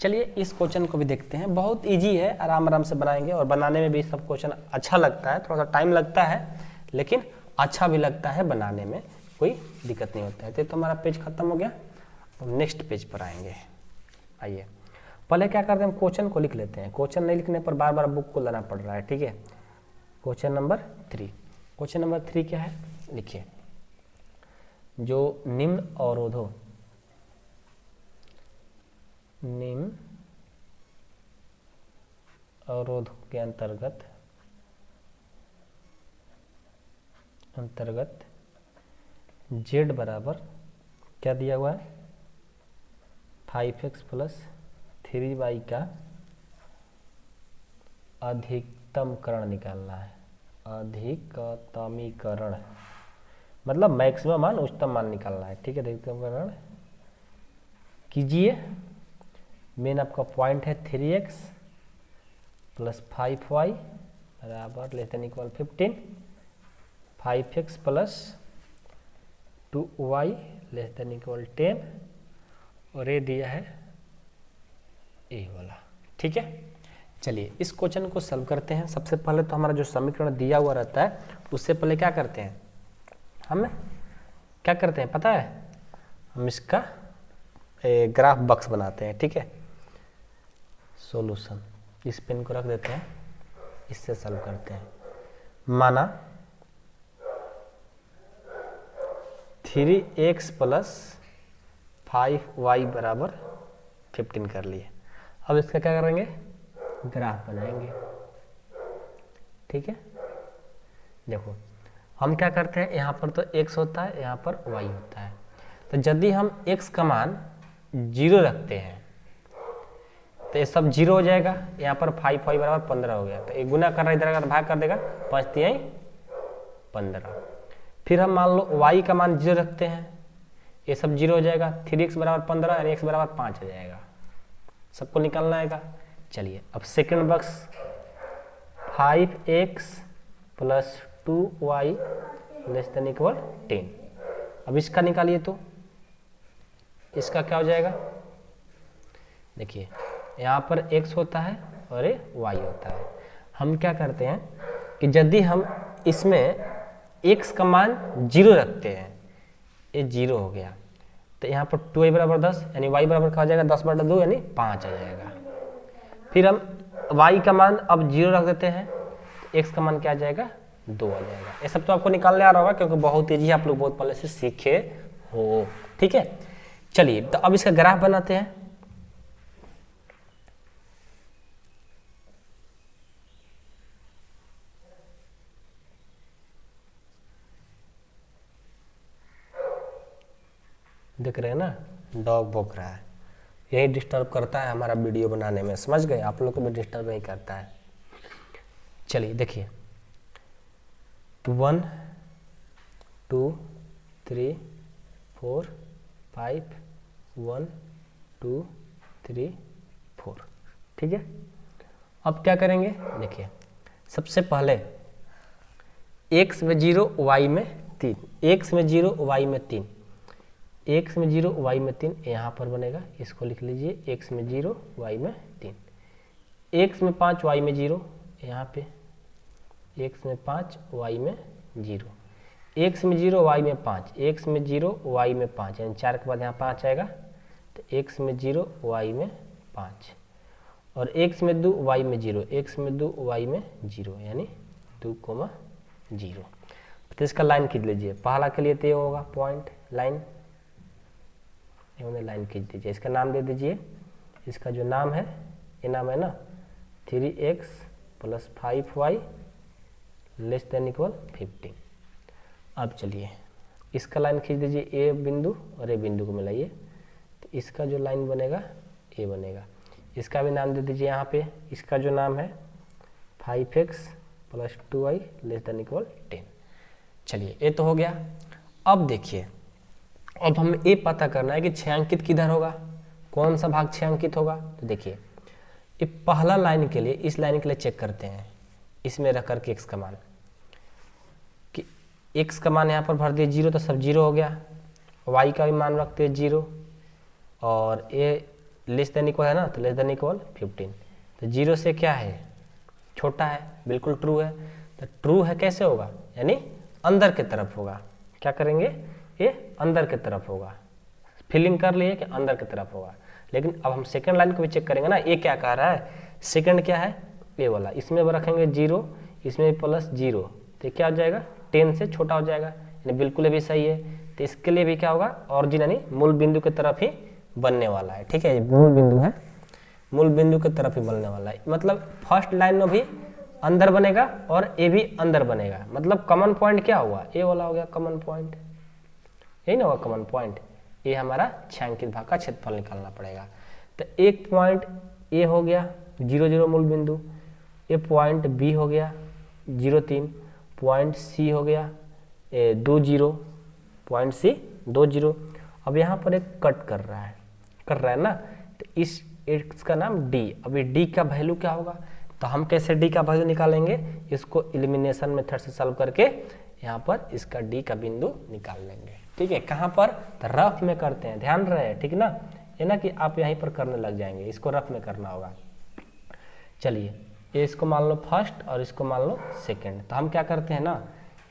चलिए इस क्वेश्चन को भी देखते हैं, बहुत इजी है, आराम आराम से बनाएंगे, और बनाने में भी सब क्वेश्चन अच्छा लगता है, थोड़ा सा टाइम लगता है लेकिन अच्छा भी लगता है बनाने में, कोई दिक्कत नहीं होता है। तो हमारा पेज खत्म हो गया, अब नेक्स्ट पेज पर आएंगे। आइए पहले क्या करते हैं, हम क्वेश्चन को लिख लेते हैं, क्वेश्चन नहीं लिखने पर बार बार बुक को लाना पड़ रहा है, ठीक है। क्वेश्चन नंबर 3, क्वेश्चन नंबर 3 क्या है, लिखिए, जो निम्न अवरोधों के अंतर्गत z बराबर क्या दिया हुआ है, 5x प्लस 3y का अधिकतमकरण निकालना है। अधिकतमीकरण मतलब मैक्सिमम मान उच्चतम मान निकालना है, ठीक है। अधिकतमकरण कीजिए, मेन आपका पॉइंट है 3x प्लस 5y बराबर less than equal 15, 5x plus 2y less than equal 10, और ये दिया है ए वाला, ठीक है। चलिए इस क्वेश्चन को सॉल्व करते हैं। सबसे पहले तो हमारा जो समीकरण दिया हुआ रहता है, उससे पहले क्या करते हैं, हम क्या करते हैं पता है, हम इसका ग्राफ बॉक्स बनाते हैं, ठीक है। सॉल्यूशन, इस पेन को रख देते हैं, इससे सॉल्व करते हैं। माना 3x प्लस 5y बराबर 15 कर लिए। अब इसका क्या करेंगे, ग्राफ बनाएंगे, ठीक है। देखो हम क्या करते हैं, यहाँ पर तो x होता है, यहाँ पर y होता है, तो यदि हम x का मान 0 रखते हैं तो ये सब 0 हो जाएगा। यहाँ पर 5y बराबर 15 हो गया, तो एक गुना कर रहा है, इधर अगर भाग कर देगा 5 3 15। फिर हम मान लो y का मान 0 रखते हैं, ये सब 0 हो जाएगा, 3x बराबर 15 यानी x बराबर 5 हो जाएगा, सबको निकालना आएगा। चलिए अब second box 5x plus 2y less than equal 10। अब इसका निकालिए, तो इसका क्या हो जाएगा, देखिए यहाँ पर x होता है और ये y होता है। हम क्या करते हैं कि यदि हम इसमें x का मान 0 रखते हैं, ये 0 हो गया, तो यहाँ पर 2y बराबर 10 यानी y बराबर क्या हो जाएगा, 10/2 यानी 5 आ जाएगा। फिर हम y का मान अब 0 रख देते हैं, x का मान क्या आ जाएगा, 2 आ जाएगा। ये सब तो आपको निकालने आ रहा होगा, क्योंकि बहुत ईजी आप लोग बहुत पहले से सीखे हो, ठीक है। चलिए तो अब इसका ग्राफ बनाते हैं। देख रहे हैं ना, डॉग भौंक रहा है, यही डिस्टर्ब करता है हमारा वीडियो बनाने में, समझ गए, आप लोग को भी डिस्टर्ब नहीं करता है। चलिए देखिए 1 2 3 4 5 1 2 3 4, ठीक है। अब क्या करेंगे, देखिए सबसे पहले x में 0 y में 3, x में 0 y में 3, x में 0 y में 3 यहाँ पर बनेगा, इसको लिख लीजिए, x में 0 y में 3, x में 5 y में 0 यहाँ पे, x में 5 y में 0, x में 0 y में 5, x में 0 y में 5 यानी 4 के बाद यहाँ 5 आएगा, तो x में 0 y में 5, और x में 2 y में 0, x में 2 y में 0 यानी 2,0। तो इसका लाइन खींच लीजिए, पहला के लिए तो ये होगा पॉइंट लाइन, लाइन खींच दीजिए, इसका नाम दे दीजिए, इसका जो नाम है ये नाम है ना 3x plus 5y less than equal 15। अब चलिए इसका लाइन खींच दीजिए ए बिंदु और ए बिंदु को मिलाइए, तो इसका जो लाइन बनेगा ए बनेगा। इसका भी नाम दे दीजिए यहाँ पे, इसका जो नाम है 5x + 2y ≤ 10। चलिए ये तो हो गया। अब देखिए, अब हमें ये पता करना है कि 6 अंकित किधर होगा, कौन सा भाग 6 अंकित होगा। तो देखिए ये पहला लाइन के लिए, इस लाइन के लिए चेक करते हैं, इसमें रख करके x का मान, कि x का मान यहाँ पर भर दिए 0 तो सब 0 हो गया, y का भी मान रखते हैं 0 और a <= है ना, तो <= 15। तो 0 से क्या है, छोटा है, बिल्कुल ट्रू है। तो ट्रू है कैसे होगा, यानी अंदर की तरफ होगा। क्या करेंगे, ये अंदर की तरफ होगा। फीलिंग कर लिए कि अंदर की तरफ होगा। लेकिन अब हम सेकंड लाइन को भी चेक करेंगे ना, ये क्या कह रहा है, सेकंड क्या है, ये वाला, इसमें रखेंगे 0, इसमें +0, तो क्या हो जाएगा, 10 से छोटा हो जाएगा, यानी बिल्कुल भी सही है। तो इसके लिए भी क्या होगा, ऑरिजिन यानी मूल बिंदु की तरफ ही बनने वाला है। ठीक है, ये मूल बिंदु है, मूल बिंदु की तरफ ही बनने वाला है। मतलब फर्स्ट लाइन में भी अंदर बनेगा और ये भी अंदर बनेगा। मतलब कॉमन पॉइंट क्या हुआ, ये वाला हो गया कॉमन पॉइंट, यही ना होगा कॉमन पॉइंट। ये हमारा 6 अंकित भाग का क्षेत्रफल निकालना पड़ेगा। तो एक पॉइंट ए हो गया 0 0 मूल बिंदु, ये पॉइंट बी हो गया 0 3, पॉइंट सी हो गया 2 0, पॉइंट सी 2 0। अब यहाँ पर एक कट कर रहा है ना, तो इस एक्स का नाम डी। अभी डी का वैल्यू क्या होगा, तो हम कैसे डी का वैल्यू निकालेंगे, इसको एलिमिनेशन मेथड से सॉल्व करके यहाँ पर इसका डी का बिंदु निकाल लेंगे। ठीक है, कहाँ पर, तो रफ में करते हैं, ध्यान रहे, ठीक ना, ये ना कि आप यहीं पर करने लग जाएंगे, इसको रफ में करना होगा। चलिए ये इसको मान लो फर्स्ट और इसको मान लो सेकंड। तो हम क्या करते हैं ना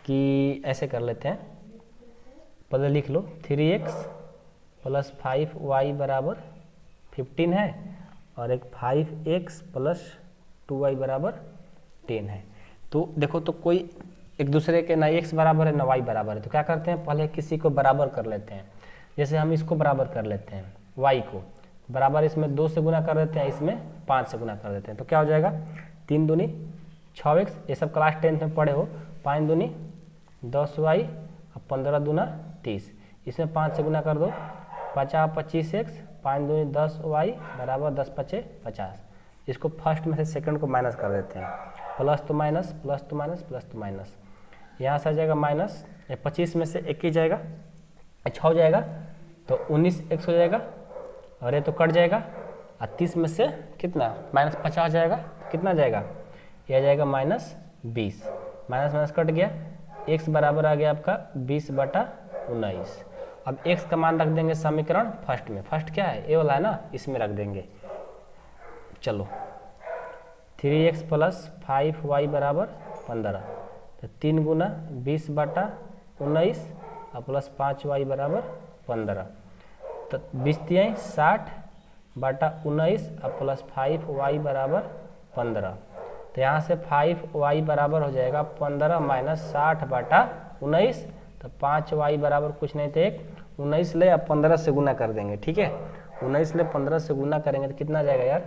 कि ऐसे कर लेते हैं, पहले लिख लो 3x + 5y = 15 है और एक 5x + 2y = 10 है। तो देखो, तो कोई एक दूसरे के ना x बराबर है ना y बराबर है, तो क्या करते हैं, पहले किसी को बराबर कर लेते हैं। जैसे हम इसको बराबर कर लेते हैं, y को बराबर इसमें 2 से गुना कर देते हैं, इसमें 5 से गुना कर देते हैं। तो क्या हो जाएगा, 3 दूनी 6x, ये सब क्लास 10 में पढ़े हो, 5 दूनी 10y और 15 दूना 30, इसमें 5 से गुना कर दो, 50 25x, 5 दूनी 10y = 10 5 50। इसको फर्स्ट में से सेकंड को माइनस कर देते हैं, प्लस तो माइनस, प्लस तो माइनस, प्लस तो माइनस, यहाँ से आ जाएगा माइनस, 25 में से 1 ही जाएगा, 6 हो जाएगा, तो 19x हो जाएगा और ये तो कट जाएगा, और 30 में से कितना -50 जाएगा, कितना जाएगा, ये आ जाएगा -20, माइनस माइनस कट गया, x बराबर आ गया आपका 20/19। अब x का मान रख देंगे समीकरण फर्स्ट में, फर्स्ट क्या है, ये वाला है ना, इसमें रख देंगे। चलो 3x + 5y = 15, तो 3 गुना 20/19 और प्लस 5y = 15, तो 20 × 60/19 और प्लस 5y = 15। तो यहाँ से 5y बराबर हो जाएगा 15 - 60/19, तो 5y बराबर कुछ नहीं थे 19 ले, अब 15 से गुना कर देंगे। ठीक है, 19 ले 15 से गुना करेंगे तो कितना जाएगा यार,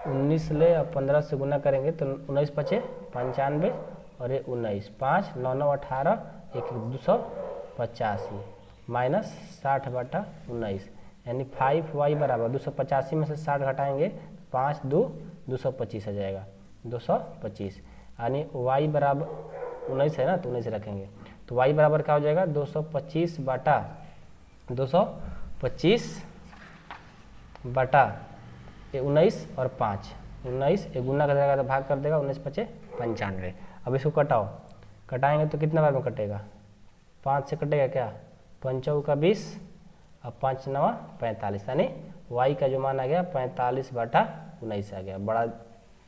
19 ले अब 15 से गुना करेंगे तो 19 × 5 = 95 और ये 19, 5 9 9 18, 1 285 माइनस 60/19, यानी 5y बराबर 285 में से 60 घटाएंगे, 5 2 225 आ जाएगा, 225, यानी y बराबर 19 है ना, तो 19 रखेंगे, तो y बराबर क्या हो जाएगा, 225 बटा 19 और 5, 19 एक गुना कर देगा तो भाग कर देगा, 19 × 5 = 95। अब इसको कटाएंगे तो कितना बार में कटेगा, 5 से कटेगा क्या, 5 × 20 और 5 9 45, यानी y का जो मान आ गया 45/19 आ गया। बड़ा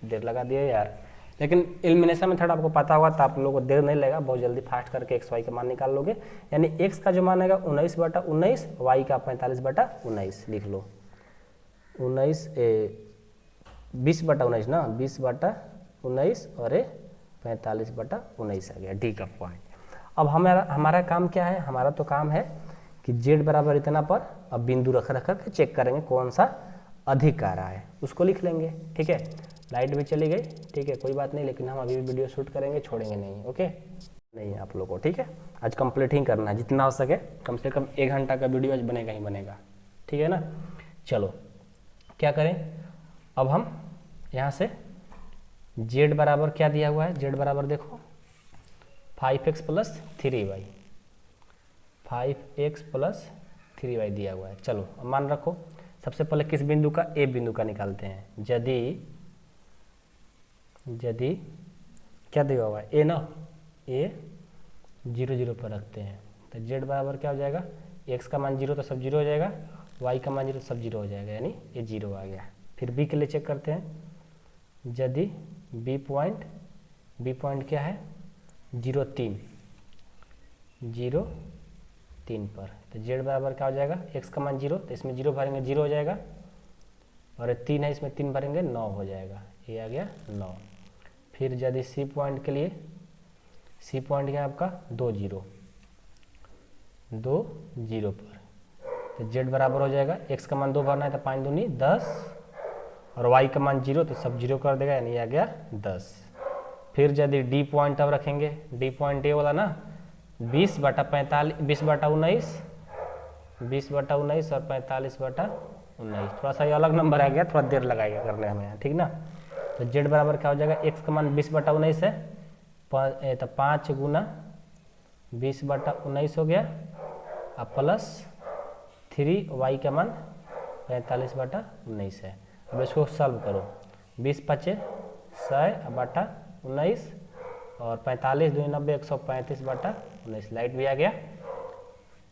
देर लगा दिया यार, लेकिन एलिमिनेशन मेथड आपको पता होगा तो आप लोगों को देर नहीं लगेगा, बहुत जल्दी फास्ट करके x y का मान निकाल लोगे। यानी x का जो मान आएगा 19/19, y का 45/19 लिख लो, 20/19 ना, 20/19 और 45/19 आ गया, डी का पॉइंट। अब हमारा काम क्या है, हमारा तो काम है कि z बराबर इतना पर अब बिंदु रख के चेक करेंगे कौन सा अधिक आ रहा है, उसको लिख लेंगे। ठीक है, लाइट भी चली गई, ठीक है कोई बात नहीं, लेकिन हम अभी भी वीडियो शूट करेंगे, छोड़ेंगे नहीं। ओके। नहीं है आप लोगों को, ठीक है। आज कंप्लीट ही करना है जितना हो सके, कम से कम 1 घंटा का वीडियो आज बनेगा ही बनेगा, ठीक है ना। चलो क्या करें अब हम यहाँ से z बराबर क्या दिया हुआ है, z बराबर देखो 5x plus 3y, 5x plus 3y दिया हुआ है। चलो अब मान रखो, सबसे पहले किस बिंदु का, a बिंदु का निकालते हैं। यदि क्या दिया हुआ है, a ना, a 0 0 पर रखते हैं तो z बराबर क्या हो जाएगा, x का मान 0 तो सब 0 हो जाएगा, y का मान 0 तो सब 0 हो जाएगा, यानी ये 0 आ गया। फिर b के लिए चेक करते हैं, यदि b पॉइंट क्या है 0 3 पर, तो z बराबर क्या हो जाएगा, x का मान 0 तो इसमें 0 भरेंगे 0 हो जाएगा, और 3 है इसमें 3 भरेंगे 9 हो जाएगा, ये आ गया 9। फिर यदि c पॉइंट के लिए, c पॉइंट क्या है आपका 2 0 पर, तो z बराबर हो जाएगा, x का मान 2 भरना है तो 5 दूनी 10, और y का मान 0 तो सब 0 कर देगा, यानी आ गया 10। फिर यदि d पॉइंट अब रखेंगे, d पॉइंट ये वाला ना 20 बटा 19 और 45 बटा 19, थोड़ा सा ये अलग नंबर आ गया, थोड़ा देर लगाएगा करने हमें, ठीक ना। तो z बराबर क्या हो जाएगा, x का मान 20 बटा 19 है, तो 5 गुना 20 बटा 19 हो गया, अब प्लस 3 y का मान 45 बटा 19 है। अब इसको सॉल्व करो, 20 5 100 बटा 19 और 45 2 90 135 बटा 19, लाइट भी आ गया।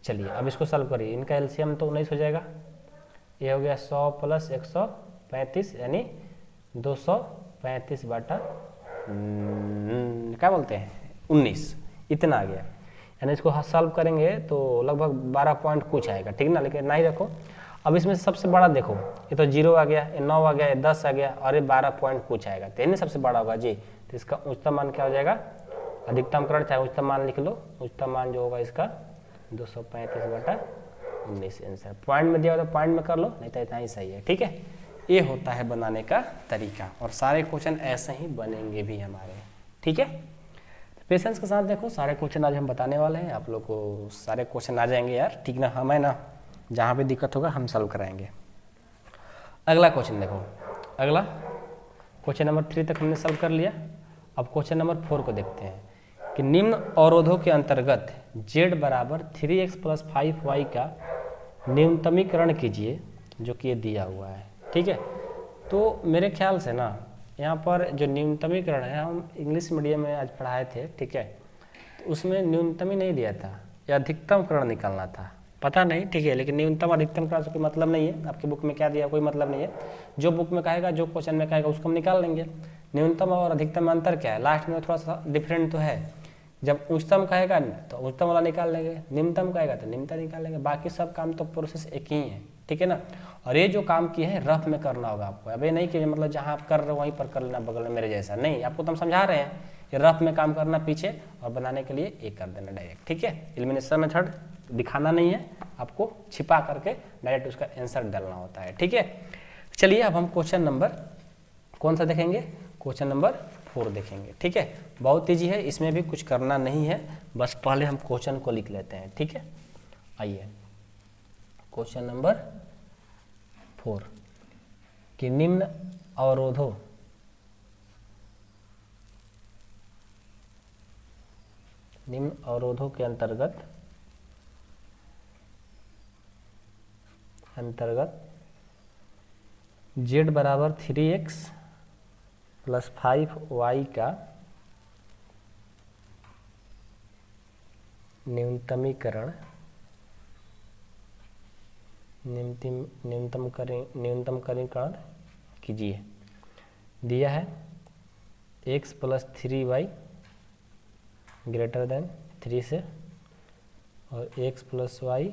चलिए अब इसको सॉल्व करिए, इनका एलसीएम तो 19 हो जाएगा, ये हो गया 100 प्लस 135 यानी 235 बटा क्या बोलते हैं 19, इतना आ गया। यानी इसको सॉल्व करेंगे तो लगभग 12 पॉइंट कुछ आएगा, ठीक ना, लेकिन नहीं रखो। अब इसमें सबसे बड़ा देखो, ये तो 0 आ गया, ये 9 आ गया, ये 10 आ गया, और ये 12 पॉइंट कुछ आएगा, तो ये सबसे बड़ा होगा जी। तो इसका उच्चतम मान क्या हो जाएगा, अधिकतम करण चाहे उच्चतम मान लिख लो, उच्चतम मान जो होगा इसका 235 बटा 19 आंसर। पॉइंट में दिया हो तो पॉइंट में कर लो, नहीं तो इतना ही सही है, ठीक है। ये होता है बनाने का तरीका, और सारे क्वेश्चन ऐसे ही बनेंगे भी हमारे, ठीक है। पेशेंस के साथ देखो, सारे क्वेश्चन आज हम बताने वाले हैं, आप लोग को सारे क्वेश्चन आ जाएंगे यार, ठीक ना। हमें ना जहाँ भी दिक्कत होगा हम सॉल्व कराएंगे। अगला क्वेश्चन देखो, अगला क्वेश्चन नंबर 3 तक हमने सॉल्व कर लिया। अब क्वेश्चन नंबर 4 को देखते हैं कि निम्न अवरोधों के अंतर्गत z बराबर 3x प्लस 5y का न्यूनतमीकरण कीजिए, जो कि ये दिया हुआ है, ठीक है। तो मेरे ख्याल से ना यहाँ पर जो न्यूनतमीकरण है, हम इंग्लिश मीडियम में आज पढ़ाए थे, ठीक है, तो उसमें न्यूनतम ही नहीं दिया था, या अधिकतम करण निकालना था, पता नहीं, ठीक है। लेकिन न्यूनतम अधिकतम करण से कोई मतलब नहीं है, आपकी बुक में क्या दिया कोई मतलब नहीं है, जो बुक में कहेगा, जो क्वेश्चन में कहेगा उसको हम निकाल लेंगे। न्यूनतम और अधिकतम में अंतर क्या है, लास्ट में थोड़ा सा डिफरेंट तो है, जब उच्चतम कहेगा तो उच्चतम वाला निकाल लेंगे, निम्नतम कहेगा तो निम्नतम निकाल लेंगे, बाकी सब काम तो प्रोसेस एक ही है, ठीक है ना। और ये जो काम किए हैं रफ में करना होगा आपको, अब ये नहीं कि मतलब जहाँ आप कर रहे हो वहीं पर कर लेना बगल में मेरे जैसा, नहीं, आपको तो हम समझा रहे हैं, ये रफ में काम करना पीछे, और बनाने के लिए एक कर देना डायरेक्ट, ठीक है। एलिमिनेशन मेथड दिखाना नहीं है आपको, छिपा करके डायरेक्ट उसका आंसर डालना होता है, ठीक है। चलिए अब हम क्वेश्चन नंबर कौन सा देखेंगे, क्वेश्चन नंबर 4 देखेंगे, ठीक है। बहुत ईजी है, इसमें भी कुछ करना नहीं है, बस पहले हम क्वेश्चन को लिख लेते हैं, ठीक है। आइए क्वेश्चन नंबर 4 कि निम्न अवरोधों के अंतर्गत z बराबर 3x प्लस 5y का न्यूनतमीकरण कीजिए। दिया है x plus 3y greater than 3 से, और x प्लस y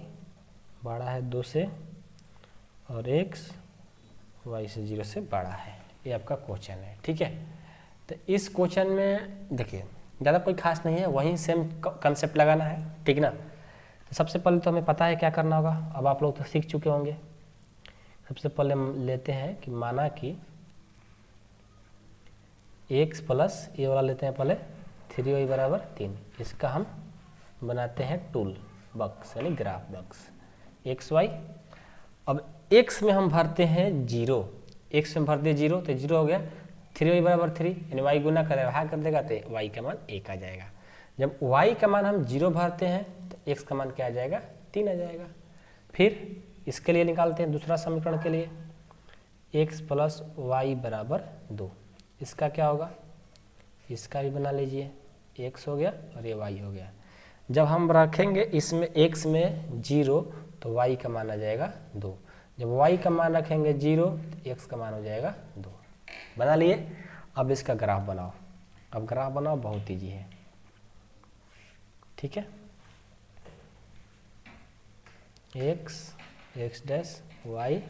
बड़ा है 2 से, और x y से 0 से बड़ा है। ये आपका क्वेश्चन है, ठीक है। तो इस क्वेश्चन में देखिए ज़्यादा कोई खास नहीं है, वहीं सेम कंसेप्ट लगाना है, ठीक ना। तो सबसे पहले तो हमें पता है क्या करना होगा, अब आप लोग तो सीख चुके होंगे। सबसे पहले हम लेते हैं कि माना कि x प्लस ये वाला लेते हैं पहले 3y बराबर 3। इसका हम बनाते हैं टूल बॉक्स यानी ग्राफ बॉक्स एक्स वाई। अब x में हम भरते हैं 0, x में भर दिए 0 तो 0 हो गया। 3y बराबर 3 यानी y गुना करेगा भाग कर देगा तो y का मान 1 आ जाएगा। जब y का मान हम 0 भरते हैं तो x का मान क्या आ जाएगा 3 आ जाएगा। फिर इसके लिए निकालते हैं दूसरा समीकरण के लिए x प्लस वाई बराबर 2। इसका क्या होगा, इसका भी बना लीजिए, x हो गया और ये y हो गया। जब हम रखेंगे इसमें x में 0 तो y का मान आ जाएगा 2। जब y का मान रखेंगे 0 तो x का मान हो जाएगा 2। बना लिए। अब इसका ग्राफ बनाओ। अब ग्राफ बनाओ बहुत ईजी है, ठीक है। x dash y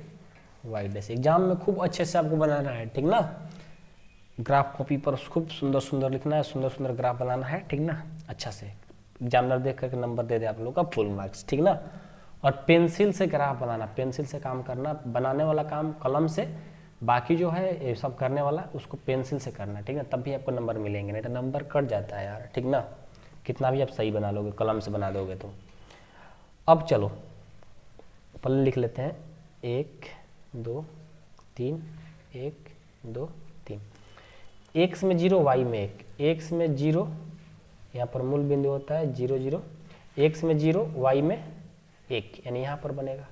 dash exam में खूब अच्छे से आपको बनाना है, ठीक ना। ग्राफ कॉपी पर खूब सुंदर सुंदर लिखना है, सुंदर सुंदर ग्राफ बनाना है, ठीक ना। अच्छा से एग्जामिनर देख करके नंबर दे दे आप लोग का फुल मार्क्स, ठीक ना। और पेंसिल से ग्राफ बनाना, पेंसिल से काम करना, बनाने वाला काम कलम से, बाकी जो है ये सब करने वाला उसको पेंसिल से करना, ठीक ना। तब भी आपको नंबर मिलेंगे, नहीं तो नंबर कट जाता है यार, ठीक ना। कितना भी आप सही बना लोगे, कलम से बना दोगे तो। अब चलो पहले लिख लेते हैं 1 2 3 1 2 3। x में 0 y में 1, x में 0 यहाँ पर मूल बिंदु होता है 0 0, x में 0 y में 1 यानी यहाँ पर बनेगा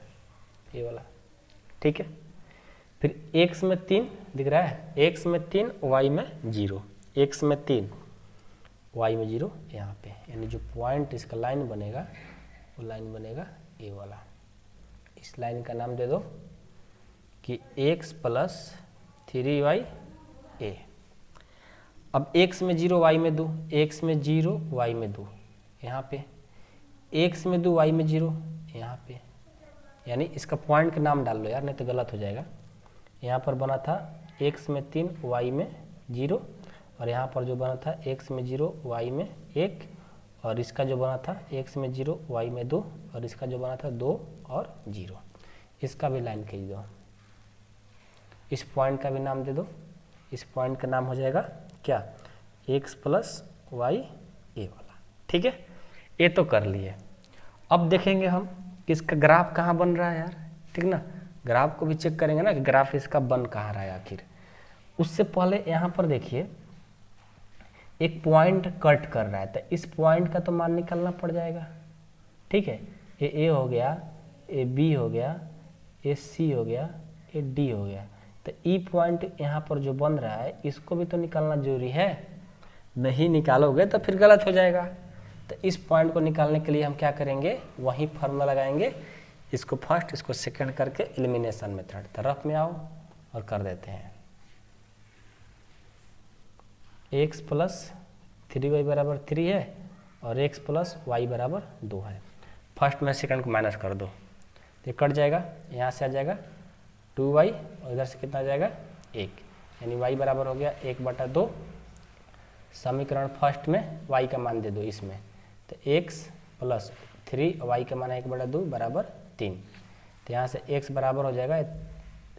ये वाला, ठीक है। फिर x में 3 दिख रहा है, x में 3 y में 0, x में 3 y में 0 यहाँ पे, यानी जो पॉइंट इसका लाइन बनेगा वो लाइन बनेगा ये वाला। इस लाइन का नाम दे दो कि x प्लस 3y a। अब x में 0 y में 2, x में 0 y में 2 यहाँ पे, x में 2 y में 0 यहाँ पे, यानी इसका पॉइंट का नाम डाल लो यार, नहीं तो गलत हो जाएगा। यहाँ पर बना था x में 3 y में 0, और यहाँ पर जो बना था x में 0 y में 1, और इसका जो बना था x में 0 y में 2, और इसका जो बना था 2 और 0। इसका भी लाइन खींच दो, इस पॉइंट का भी नाम दे दो। इस पॉइंट का नाम हो जाएगा क्या, x प्लस वाई ए वाला, ठीक है। ये तो कर लिए। अब देखेंगे हम कि इसका ग्राफ कहाँ बन रहा है यार, ठीक ना। ग्राफ को भी चेक करेंगे ना कि ग्राफ इसका बन कहाँ रहा है आखिर। उससे पहले यहाँ पर देखिए एक पॉइंट कट कर रहा है, तो इस पॉइंट का तो मान निकालना पड़ जाएगा, ठीक है। ये ए हो गया, ये बी हो गया, ये सी हो गया, ये डी हो गया। तो ई पॉइंट यहाँ पर जो बन रहा है इसको भी तो निकालना जरूरी है, नहीं निकालोगे तो फिर गलत हो जाएगा। तो इस पॉइंट को निकालने के लिए हम क्या करेंगे, वही फार्मूला लगाएंगे, इसको फर्स्ट इसको सेकंड करके एलिमिनेशन मेथड तरफ में आओ और कर देते हैं। x प्लस 3y बराबर 3 है और x प्लस वाई बराबर 2 है। फर्स्ट में सेकंड को माइनस कर दो तो ये कट जाएगा, यहाँ से आ जाएगा 2y और इधर से कितना आ जाएगा 1, यानी y बराबर हो गया 1/2। समीकरण फर्स्ट में y का मान दे दो इसमें, तो x प्लस 3 y का मान है 1/2 बराबर 3। तो यहाँ से x बराबर हो जाएगा,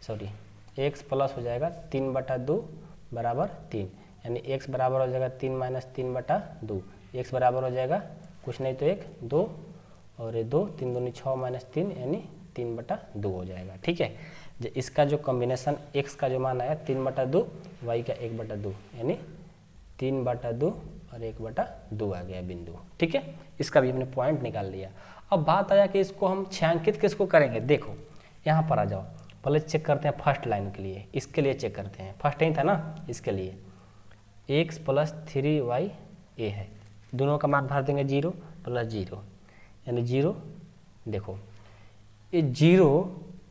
सॉरी x प्लस हो जाएगा 3/2 बराबर 3, यानी x बराबर हो जाएगा 3 माइनस 3/2। x बराबर हो जाएगा कुछ नहीं तो 1 2 और ये 2 3 दूनी 6 माइनस 3 यानी 3/2 हो जाएगा, ठीक है। जो इसका जो कॉम्बिनेशन x का जो मान आया 3/2, y का 1/2, यानी 3/2 और 1/2 आ गया बिंदु, ठीक है। इसका भी हमने पॉइंट निकाल लिया। अब बात आया कि इसको हम छायांकित किसको करेंगे। देखो यहाँ पर आ जाओ, पहले चेक करते हैं फर्स्ट लाइन के लिए, इसके लिए चेक करते हैं, फर्स्ट ही था ना, इसके लिए x प्लस 3y a है, दोनों का मान भर देंगे 0 प्लस 0 यानी 0। देखो ये 0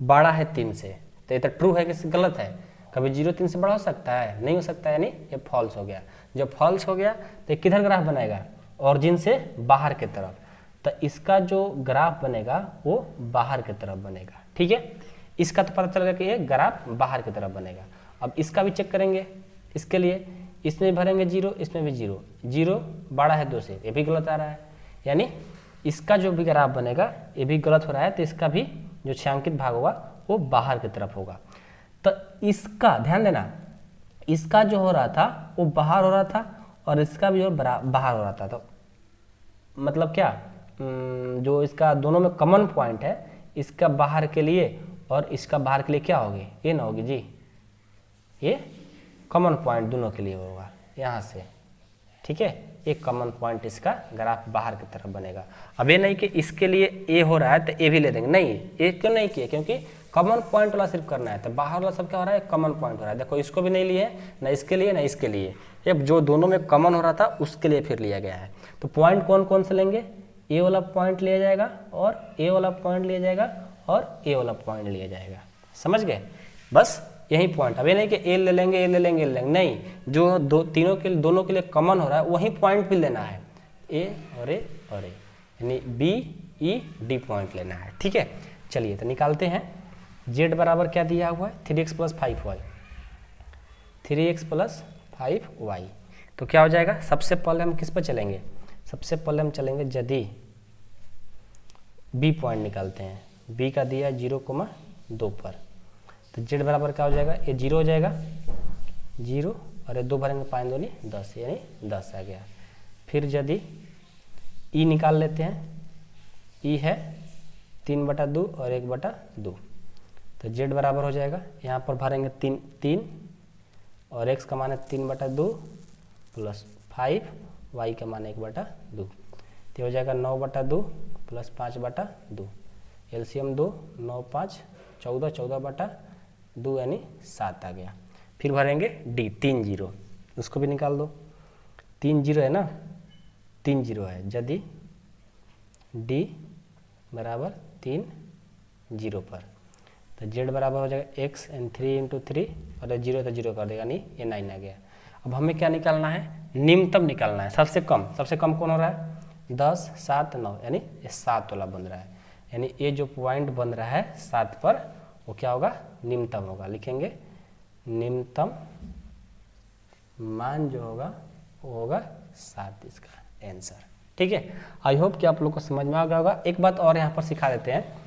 बड़ा है 3 से, तो ये तो ट्रू है कि गलत है, कभी 0 3 से बड़ा हो सकता है, नहीं हो सकता, यानी ये फॉल्स हो गया। जब फॉल्स हो गया तो किधर ग्राफ बनाएगा, ऑरिजिन से बाहर की तरफ, तो इसका जो ग्राफ बनेगा वो बाहर की तरफ बनेगा, ठीक है। इसका तो पता चल गया कि ये ग्राफ बाहर की तरफ बनेगा। अब इसका भी चेक करेंगे, इसके लिए इसमें भरेंगे 0, इसमें भी 0, 0 बड़ा है 2 से, ये भी गलत आ रहा है, यानी इसका जो भी ग्राफ बनेगा ये भी गलत हो रहा है, तो इसका भी जो छायांकित भाग होगा वो बाहर की तरफ होगा। तो इसका ध्यान देना, इसका जो हो रहा था वो बाहर हो रहा था और इसका भी जो बाहर हो रहा था। तो मतलब क्या, जो इसका दोनों में कॉमन पॉइंट है, इसका बाहर के लिए और इसका बाहर के लिए क्या होगी, ये ना होगी जी, ये कॉमन पॉइंट दोनों के लिए होगा यहाँ से, ठीक है। एक कॉमन पॉइंट इसका ग्राफ बाहर की तरफ बनेगा। अब ये नहीं कि इसके लिए ए हो रहा है तो ए भी ले देंगे, नहीं, ये क्यों नहीं किया, क्योंकि कॉमन पॉइंट वाला सिर्फ करना है। तो बाहर वाला सब क्या हो रहा है, कॉमन पॉइंट हो रहा है। देखो इसको भी नहीं लिए, ना इसके लिए ना इसके लिए, ये जो दोनों में कॉमन हो रहा था उसके लिए फिर लिया गया है। तो पॉइंट कौन कौन से लेंगे, ए वाला पॉइंट लिया जाएगा और ए वाला पॉइंट लिया जाएगा और ए वाला पॉइंट लिया जाएगा, समझ गए, बस यही पॉइंट। अब ये नहीं कि ए ले लेंगे, ए ले लेंगे, ले लेंगे, नहीं, जो तीनों के दोनों के लिए कॉमन हो रहा है वही पॉइंट भी लेना है, ए और ए और ए, यानी बी ई डी पॉइंट लेना है, ठीक है। चलिए तो निकालते हैं। जेड बराबर क्या दिया हुआ है, 3x + 5y, 3x + 5y। तो क्या हो जाएगा, सबसे पहले हम किस पर चलेंगे, सबसे पहले हम चलेंगे यदि बी पॉइंट निकालते हैं, बी का दिया है 0,2 पर। तो जेड बराबर क्या हो जाएगा, ये 0 हो जाएगा, 0 और ये 2 भरेंगे, 5 दूनी 10, यानी 10 आ गया। फिर यदि ई निकाल लेते हैं, ई है 3/2 और 1/2, तो जेड बराबर हो जाएगा, यहाँ पर भरेंगे 3 और एक्स का मान है 3/2 + 5, वाई का मान 1/2, तो हो जाएगा 9/2 + 5/2, एलसीएम 2, 9 5 14, 14/2 यानी 7 आ गया। फिर भरेंगे डी, 3 0, उसको भी निकाल दो, 3 0 है ना, 3 0 है, यदि डी बराबर 3 0 पर, तो जेड बराबर हो जाएगा x एंड 3 × 3 और 0 तो 0 कर देगा, यानी ये 9 आ गया। अब हमें क्या निकालना है, न्यूनतम निकालना है, सबसे कम कौन हो रहा है, 10 7 9, यानी ये 7 वाला बन रहा है, यानी ये जो पॉइंट बन रहा है 7 पर, वो क्या होगा, न्यूनतम होगा। लिखेंगे न्यूनतम मान जो होगा वो होगा 7, इसका आंसर, ठीक है। आई होप कि आप लोग को समझ में आ गया होगा। एक बात और यहाँ पर सिखा देते हैं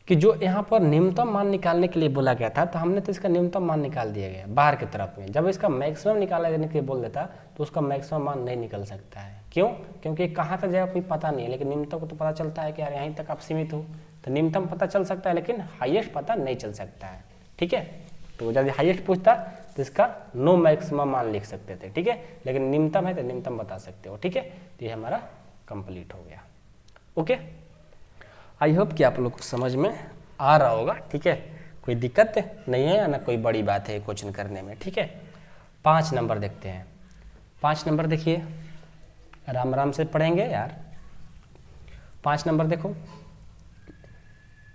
कि जो यहाँ पर न्यूनतम मान निकालने के लिए बोला गया था, तो हमने तो इसका न्यूनतम मान निकाल दिया गया बाहर की तरफ में। जब इसका मैक्सिमम निकाला जाने के लिए बोल देता तो उसका मैक्सिमम मान नहीं निकल सकता है। क्यों, क्योंकि कहाँ तक जाएगा कोई पता नहीं है, लेकिन न्यूनतम को तो पता चलता है कि यार यहीं तक आप सीमित हो, तो न्यूनतम पता चल सकता है लेकिन हाईएस्ट पता नहीं चल सकता है, ठीक है। तो जब हाईएस्ट पूछता तो इसका नो मैक्सिमम मान लिख सकते थे, ठीक है, लेकिन न्यूनतम है तो न्यूनतम बता सकते हो, ठीक है। तो ये हमारा कंप्लीट हो गया, ओके। आई होप कि आप लोग को समझ में आ रहा होगा, ठीक है, कोई दिक्कत नहीं है ना, कोई बड़ी बात है क्वेश्चन करने में, ठीक है। 5 नंबर देखते हैं। 5 नंबर देखिए, आराम आराम से पढ़ेंगे यार। 5 नंबर देखो,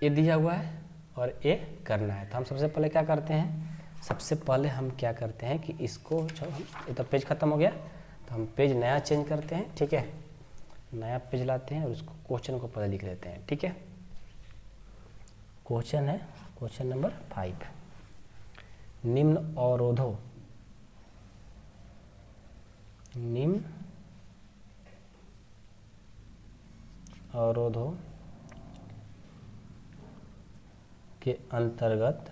ये दिया हुआ है और ये करना है। तो हम सबसे पहले क्या करते हैं, सबसे पहले हम क्या करते हैं कि इसको, ये तो पेज खत्म हो गया, तो हम पेज नया चेंज करते हैं, ठीक है, नया पेज लाते हैं और उसको क्वेश्चन को पहले लिख लेते हैं, ठीक है। क्वेश्चन है क्वेश्चन नंबर 5, निम्न अवरोधों के अंतर्गत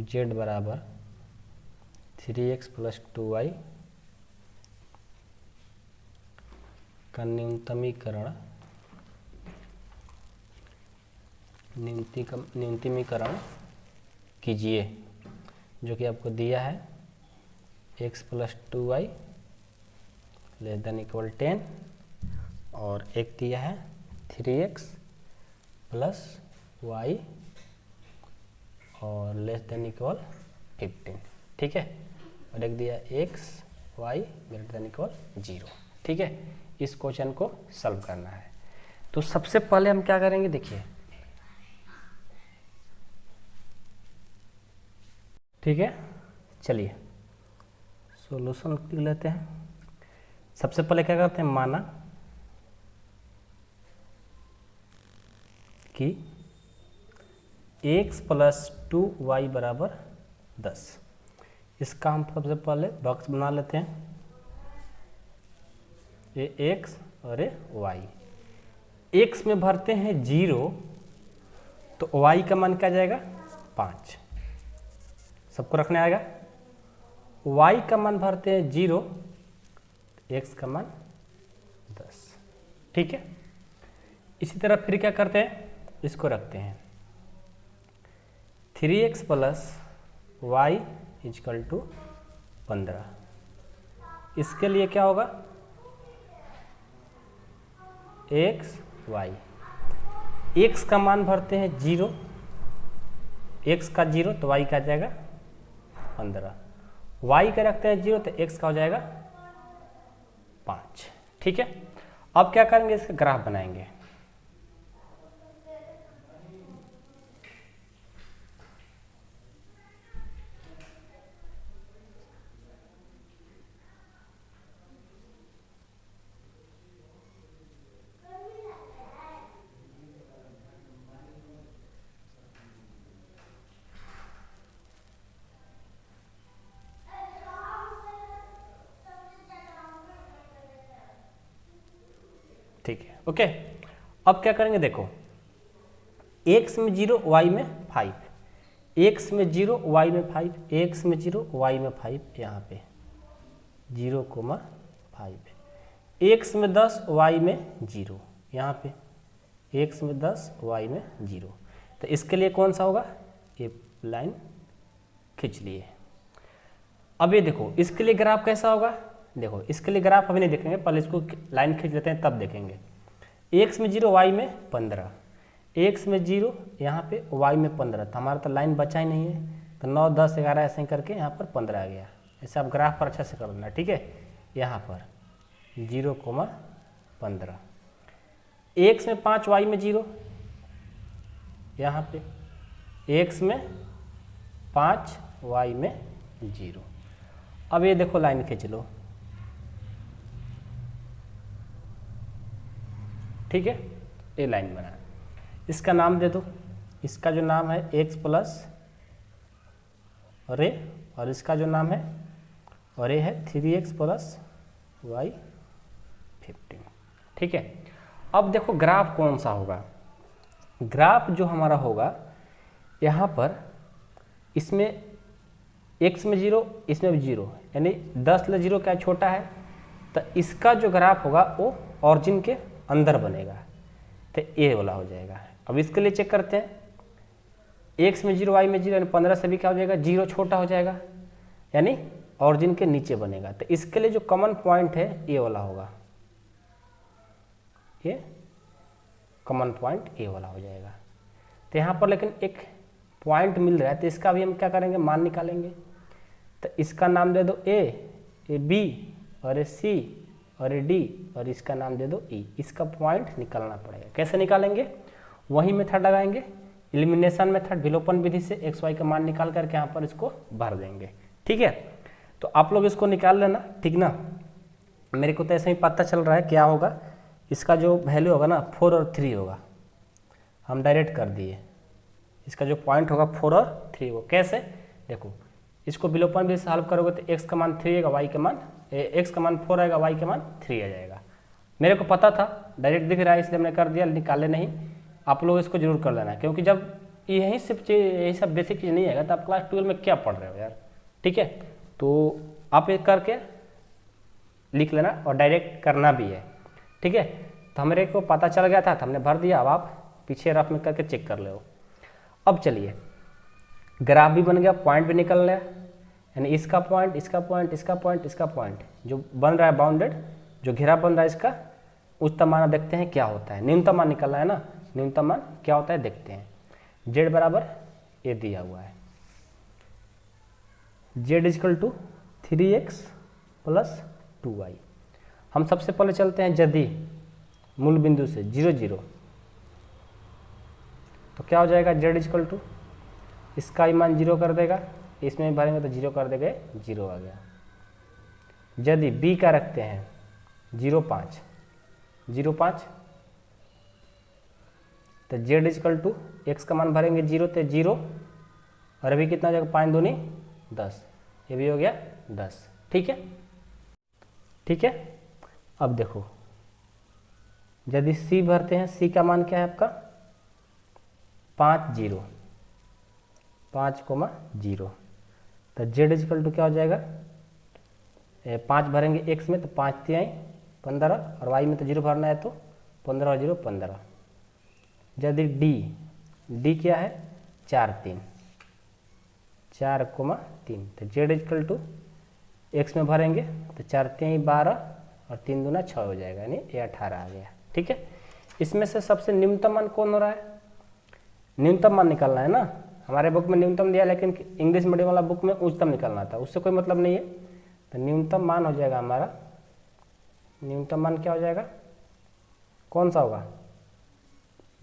z बराबर 3x + 2y का न्यूनतमीकरण कीजिए, जो कि आपको दिया है x + 2y ≤ 10 और एक दिया है 3x + y और ≤ 15, ठीक है, और एक दिया x y ≥ 0, ठीक है। इस क्वेश्चन को सॉल्व करना है। तो सबसे पहले हम क्या करेंगे, देखिए, ठीक है, चलिए सॉल्यूशन लिख लेते हैं। सबसे पहले क्या करते हैं, माना कि x + 2y = 10। इसका हम सबसे पहले बॉक्स बना लेते हैं, ये x और ये y। x में भरते हैं 0, तो y का मान क्या जाएगा, 5, सबको रखने आएगा। y का मान भरते हैं 0, x का मान 10। ठीक है, इसी तरह फिर क्या करते हैं, इसको रखते हैं 3x plus Y is equal to 15। इसके लिए क्या होगा, x y, x का मान भरते हैं 0, x का 0 तो y का आ जाएगा 15, y का रखते हैं 0 तो x का हो जाएगा 5। ठीक है, अब क्या करेंगे, इसका ग्राफ बनाएंगे। ठीक है, ओके। अब क्या करेंगे, देखो x में 0 y में 5, x में 0 y में 5, x में 0 y में 5, यहाँ पे 0,5, x में 10 y में 0, यहाँ पे x में 10 y में 0। तो इसके लिए कौन सा होगा, ये लाइन खींच लिए। अब ये देखो इसके लिए ग्राफ कैसा होगा, देखो इसके लिए ग्राफ अभी नहीं देखेंगे, पहले इसको लाइन खींच लेते हैं तब देखेंगे। x में 0 y में 15, x में 0 यहाँ पे y में 15, तो हमारा तो लाइन बचा ही नहीं है, तो 9 10 11 ऐसे ही करके यहाँ पर 15 आ गया। ऐसे आप ग्राफ पर अच्छा से कर लेना। ठीक है, यहाँ पर 0,15, x में 5 y में 0, यहाँ पे x में 5 y में 0। अब ये देखो लाइन खींच लो। ठीक है, ये लाइन बना, इसका नाम दे दो, इसका जो नाम है x प्लस और a, और इसका जो नाम है और ये है 3x प्लस वाई 15। ठीक है, अब देखो ग्राफ कौन सा होगा, ग्राफ जो हमारा होगा यहाँ पर, इसमें x में 0 इसमें भी 0, यानी 10 ले 0 क्या छोटा है, तो इसका जो ग्राफ होगा वो ऑरिजिन के अंदर बनेगा, तो ए वाला हो जाएगा। अब इसके लिए चेक करते हैं, x में 0 y में 0, यानी 15 से भी क्या हो जाएगा, 0 छोटा हो जाएगा, यानी ऑरिजिन के नीचे बनेगा। तो इसके लिए जो कॉमन पॉइंट है ए वाला होगा, ये कॉमन पॉइंट ए वाला हो जाएगा। तो यहाँ पर लेकिन एक पॉइंट मिल रहा है, तो इसका भी हम क्या करेंगे, मान निकालेंगे। तो इसका नाम दे दो ए बी और ए सी और ए डी, और इसका नाम दे दो ई। इसका पॉइंट निकालना पड़ेगा। कैसे निकालेंगे, वही मेथड लगाएंगे, एलिमिनेशन मेथड, विलोपन विधि से एक्स वाई का मान निकाल करके यहाँ पर इसको भर देंगे। ठीक है, तो आप लोग इसको निकाल लेना, ठीक ना। मेरे को तो ऐसे ही पता चल रहा है क्या होगा, इसका जो वैल्यू होगा ना 4 और 3 होगा, हम डायरेक्ट कर दिए। इसका जो पॉइंट होगा 4 और 3 होगा। कैसे, देखो इसको विलोपन विधि से सॉल्व करोगे तो x का मान 3 आएगा, y का मान x का मान 4 आएगा, y का मान 3 आ जाएगा। मेरे को पता था, डायरेक्ट दिख रहा है इसलिए मैंने कर दिया, निकाले नहीं। आप लोग इसको जरूर कर लेना, क्योंकि जब यही सब बेसिक चीज़ नहीं आएगा तो आप क्लास 12 में क्या पढ़ रहे हो यार। ठीक है, तो आप ये करके लिख लेना और डायरेक्ट करना भी है। ठीक है, तो हमारे को पता चल गया था तो हमने भर दिया। अब आप पीछे रफ में करके चेक कर लो। अब चलिए, ग्राफ भी बन गया, पॉइंट भी निकल गया, यानी इसका पॉइंट, इसका पॉइंट, इसका पॉइंट, इसका पॉइंट जो बन रहा है बाउंडेड, जो घेरा बन रहा है इसका उच्चतम मान देखते हैं क्या होता है। न्यूनतम मान निकलना है ना, न्यूनतम मान क्या होता है देखते हैं। z बराबर ये दिया हुआ है, z is equal to 3x plus 2y। हम सबसे पहले चलते हैं यदि मूल बिंदु से 0 0, तो क्या हो जाएगा, z इजकल टू इसका ही मान 0 कर देगा, इसमें भरेंगे तो 0 कर देंगे, 0 आ गया। यदि b का रखते हैं 0 5 0 5, तो z इजकल टू x का मान भरेंगे 0 तो 0, और अभी कितना हो जाएगा, 5 दूनी 10, ये भी हो गया 10। ठीक है, ठीक है। अब देखो यदि c भरते हैं, c का मान क्या है आपका 5 0 5,0, तो z इजकल टू क्या हो जाएगा 5 भरेंगे x में तो 5 तिहाई 15 और y में तो 0 भरना है तो 15 और 0 15। यदि d क्या है 4 3 तो z इक्वल टू x में भरेंगे तो 4 तिहाई 12 और 3 दूना 6 हो जाएगा, यानी ये 18 आ गया। ठीक है, इसमें से सबसे न्यूनतम मान कौन हो रहा है, न्यूनतम मान निकालना है ना। हमारे बुक में न्यूनतम दिया, लेकिन इंग्लिश मीडियम वाला बुक में उच्चतम निकालना था, उससे कोई मतलब नहीं है। तो न्यूनतम मान हो जाएगा हमारा, न्यूनतम मान क्या हो जाएगा, कौन सा होगा,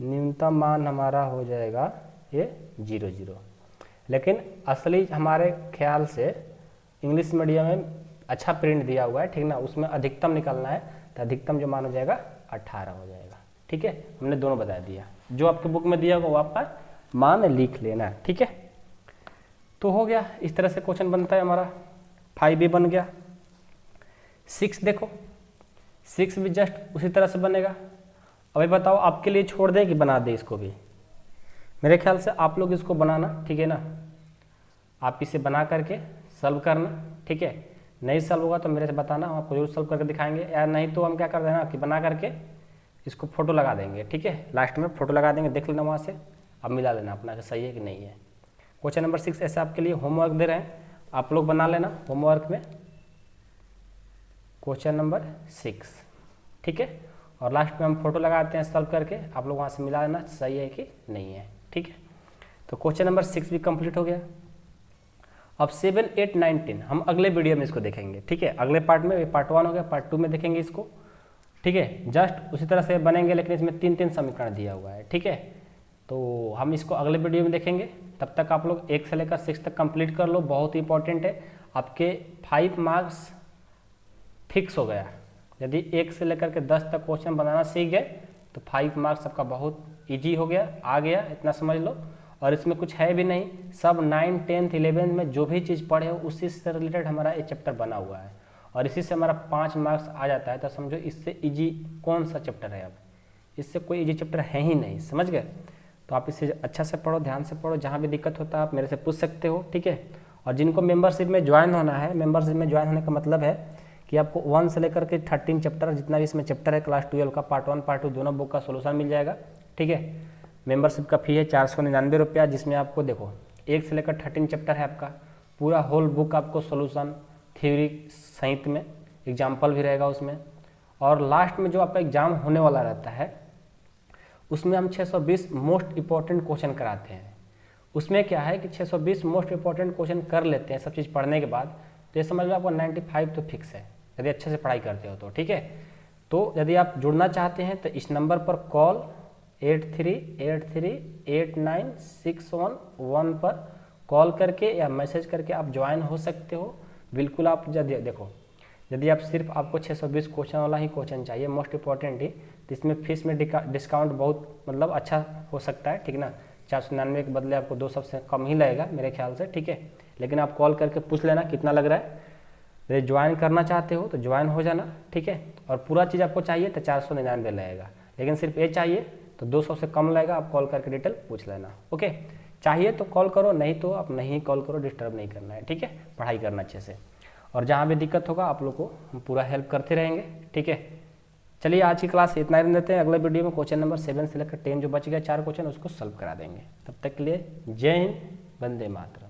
न्यूनतम मान हमारा हो जाएगा ये 0 0। लेकिन असली हमारे ख्याल से इंग्लिश मीडियम में अच्छा प्रिंट दिया हुआ है, ठीक ना, उसमें अधिकतम निकालना है तो अधिकतम जो मान हो जाएगा 18 हो जाएगा। ठीक है, हमने दोनों बता दिया, जो आपके बुक में दिया होगा वो आपका मान लिख लेना। ठीक है, तो हो गया, इस तरह से क्वेश्चन बनता है हमारा। 5 बन गया। 6 देखो, 6 भी जस्ट उसी तरह से बनेगा। अभी बताओ आपके लिए छोड़ दे कि बना दे इसको भी, मेरे ख्याल से आप लोग इसको बनाना, ठीक है ना, आप इसे बना करके सॉल्व करना। ठीक है, नहीं सॉल्व होगा तो मेरे से बताना, हम आपको जरूर सॉल्व करके दिखाएंगे, या नहीं तो हम क्या कर देना कि बना करके इसको फोटो लगा देंगे। ठीक है, लास्ट में फोटो लगा देंगे, देख लेना वहाँ से, अब मिला लेना अपना कि सही है कि नहीं है। क्वेश्चन नंबर 6 ऐसे आपके लिए होमवर्क दे रहे हैं, आप लोग बना लेना होमवर्क में क्वेश्चन नंबर 6। ठीक है, और लास्ट में हम फोटो लगाते हैं सॉल्व करके, आप लोग वहाँ से मिला लेना सही है कि नहीं है। ठीक है, तो क्वेश्चन नंबर 6 भी कंप्लीट हो गया। अब 7 8 9 10 हम अगले वीडियो में इसको देखेंगे। ठीक है, अगले पार्ट में, ये पार्ट 1 हो गया, पार्ट 2 में देखेंगे इसको। ठीक है, जस्ट उसी तरह से बनेंगे, लेकिन इसमें 3 समीकरण दिया हुआ है। ठीक है, तो हम इसको अगले वीडियो में देखेंगे। तब तक आप लोग 1 से लेकर 6 तक कंप्लीट कर लो, बहुत ही इंपॉर्टेंट है। आपके 5 मार्क्स फिक्स हो गया। यदि 1 से लेकर के 10 तक क्वेश्चन बनाना सीख गए तो 5 मार्क्स आपका बहुत ईजी हो गया, आ गया, इतना समझ लो। और इसमें कुछ है भी नहीं, सब 9 10 11 में जो भी चीज़ पढ़े हो उसी से रिलेटेड हमारा ये चैप्टर बना हुआ है, और इसी से हमारा 5 मार्क्स आ जाता है। तो समझो इससे इजी कौन सा चैप्टर है, अब इससे कोई इजी चैप्टर है ही नहीं, समझ गए। तो आप इसे अच्छा से पढ़ो, ध्यान से पढ़ो, जहाँ भी दिक्कत होता है आप मेरे से पूछ सकते हो। ठीक है, और जिनको मेंबरशिप में ज्वाइन होना है, मेंबरशिप में ज्वाइन होने का मतलब है कि आपको 1 से लेकर के 13 चैप्टर, जितना भी इसमें चैप्टर है क्लास 12 का, पार्ट 1 पार्ट 2 दोनों बुक का सोल्यूशन मिल जाएगा। ठीक है, मेंबरशिप का फी है 499 रुपया, जिसमें आपको देखो 1 से लेकर 13 चैप्टर है आपका, पूरा होल बुक आपको सोल्यूशन, थ्योरी सहित में, एग्जाम्पल भी रहेगा उसमें। और लास्ट में जो आपका एग्जाम होने वाला रहता है उसमें हम 620 मोस्ट इंपॉर्टेंट क्वेश्चन कराते हैं। उसमें क्या है कि 620 मोस्ट इंपॉर्टेंट क्वेश्चन कर लेते हैं सब चीज़ पढ़ने के बाद, तो ये समझ लो आपको 95 तो फिक्स है, यदि अच्छे से पढ़ाई करते हो तो। ठीक है, तो यदि आप जुड़ना चाहते हैं तो इस नंबर पर कॉल 83838961 पर कॉल करके या मैसेज करके आप ज्वाइन हो सकते हो। बिल्कुल, आप देखो, यदि आप सिर्फ आपको 620 क्वेश्चन वाला ही क्वेश्चन चाहिए, मोस्ट इंपॉर्टेंट ही, तो इसमें फीस में डिस्काउंट बहुत मतलब अच्छा हो सकता है। ठीक ना, 499 के बदले आपको 200 से कम ही लगेगा मेरे ख्याल से। ठीक है, लेकिन आप कॉल करके पूछ लेना कितना लग रहा है। यदि ज्वाइन करना चाहते हो तो ज्वाइन हो जाना। ठीक है, और पूरा चीज़ आपको चाहिए तो 499 लगेगा, लेकिन सिर्फ ये चाहिए तो 200 से कम लगेगा। आप कॉल करके डिटेल पूछ लेना। ओके, चाहिए तो कॉल करो, नहीं तो आप नहीं कॉल करो, डिस्टर्ब नहीं करना है। ठीक है, पढ़ाई करना अच्छे से, और जहाँ भी दिक्कत होगा आप लोग को हम पूरा हेल्प करते रहेंगे। ठीक है, चलिए आज की क्लास इतना ही देते हैं। अगले वीडियो में क्वेश्चन नंबर 7 से लेकर 10 जो बच गया 4 क्वेश्चन, उसको सॉल्व करा देंगे। तब तक के लिए जय हिंद, वंदे मातरम।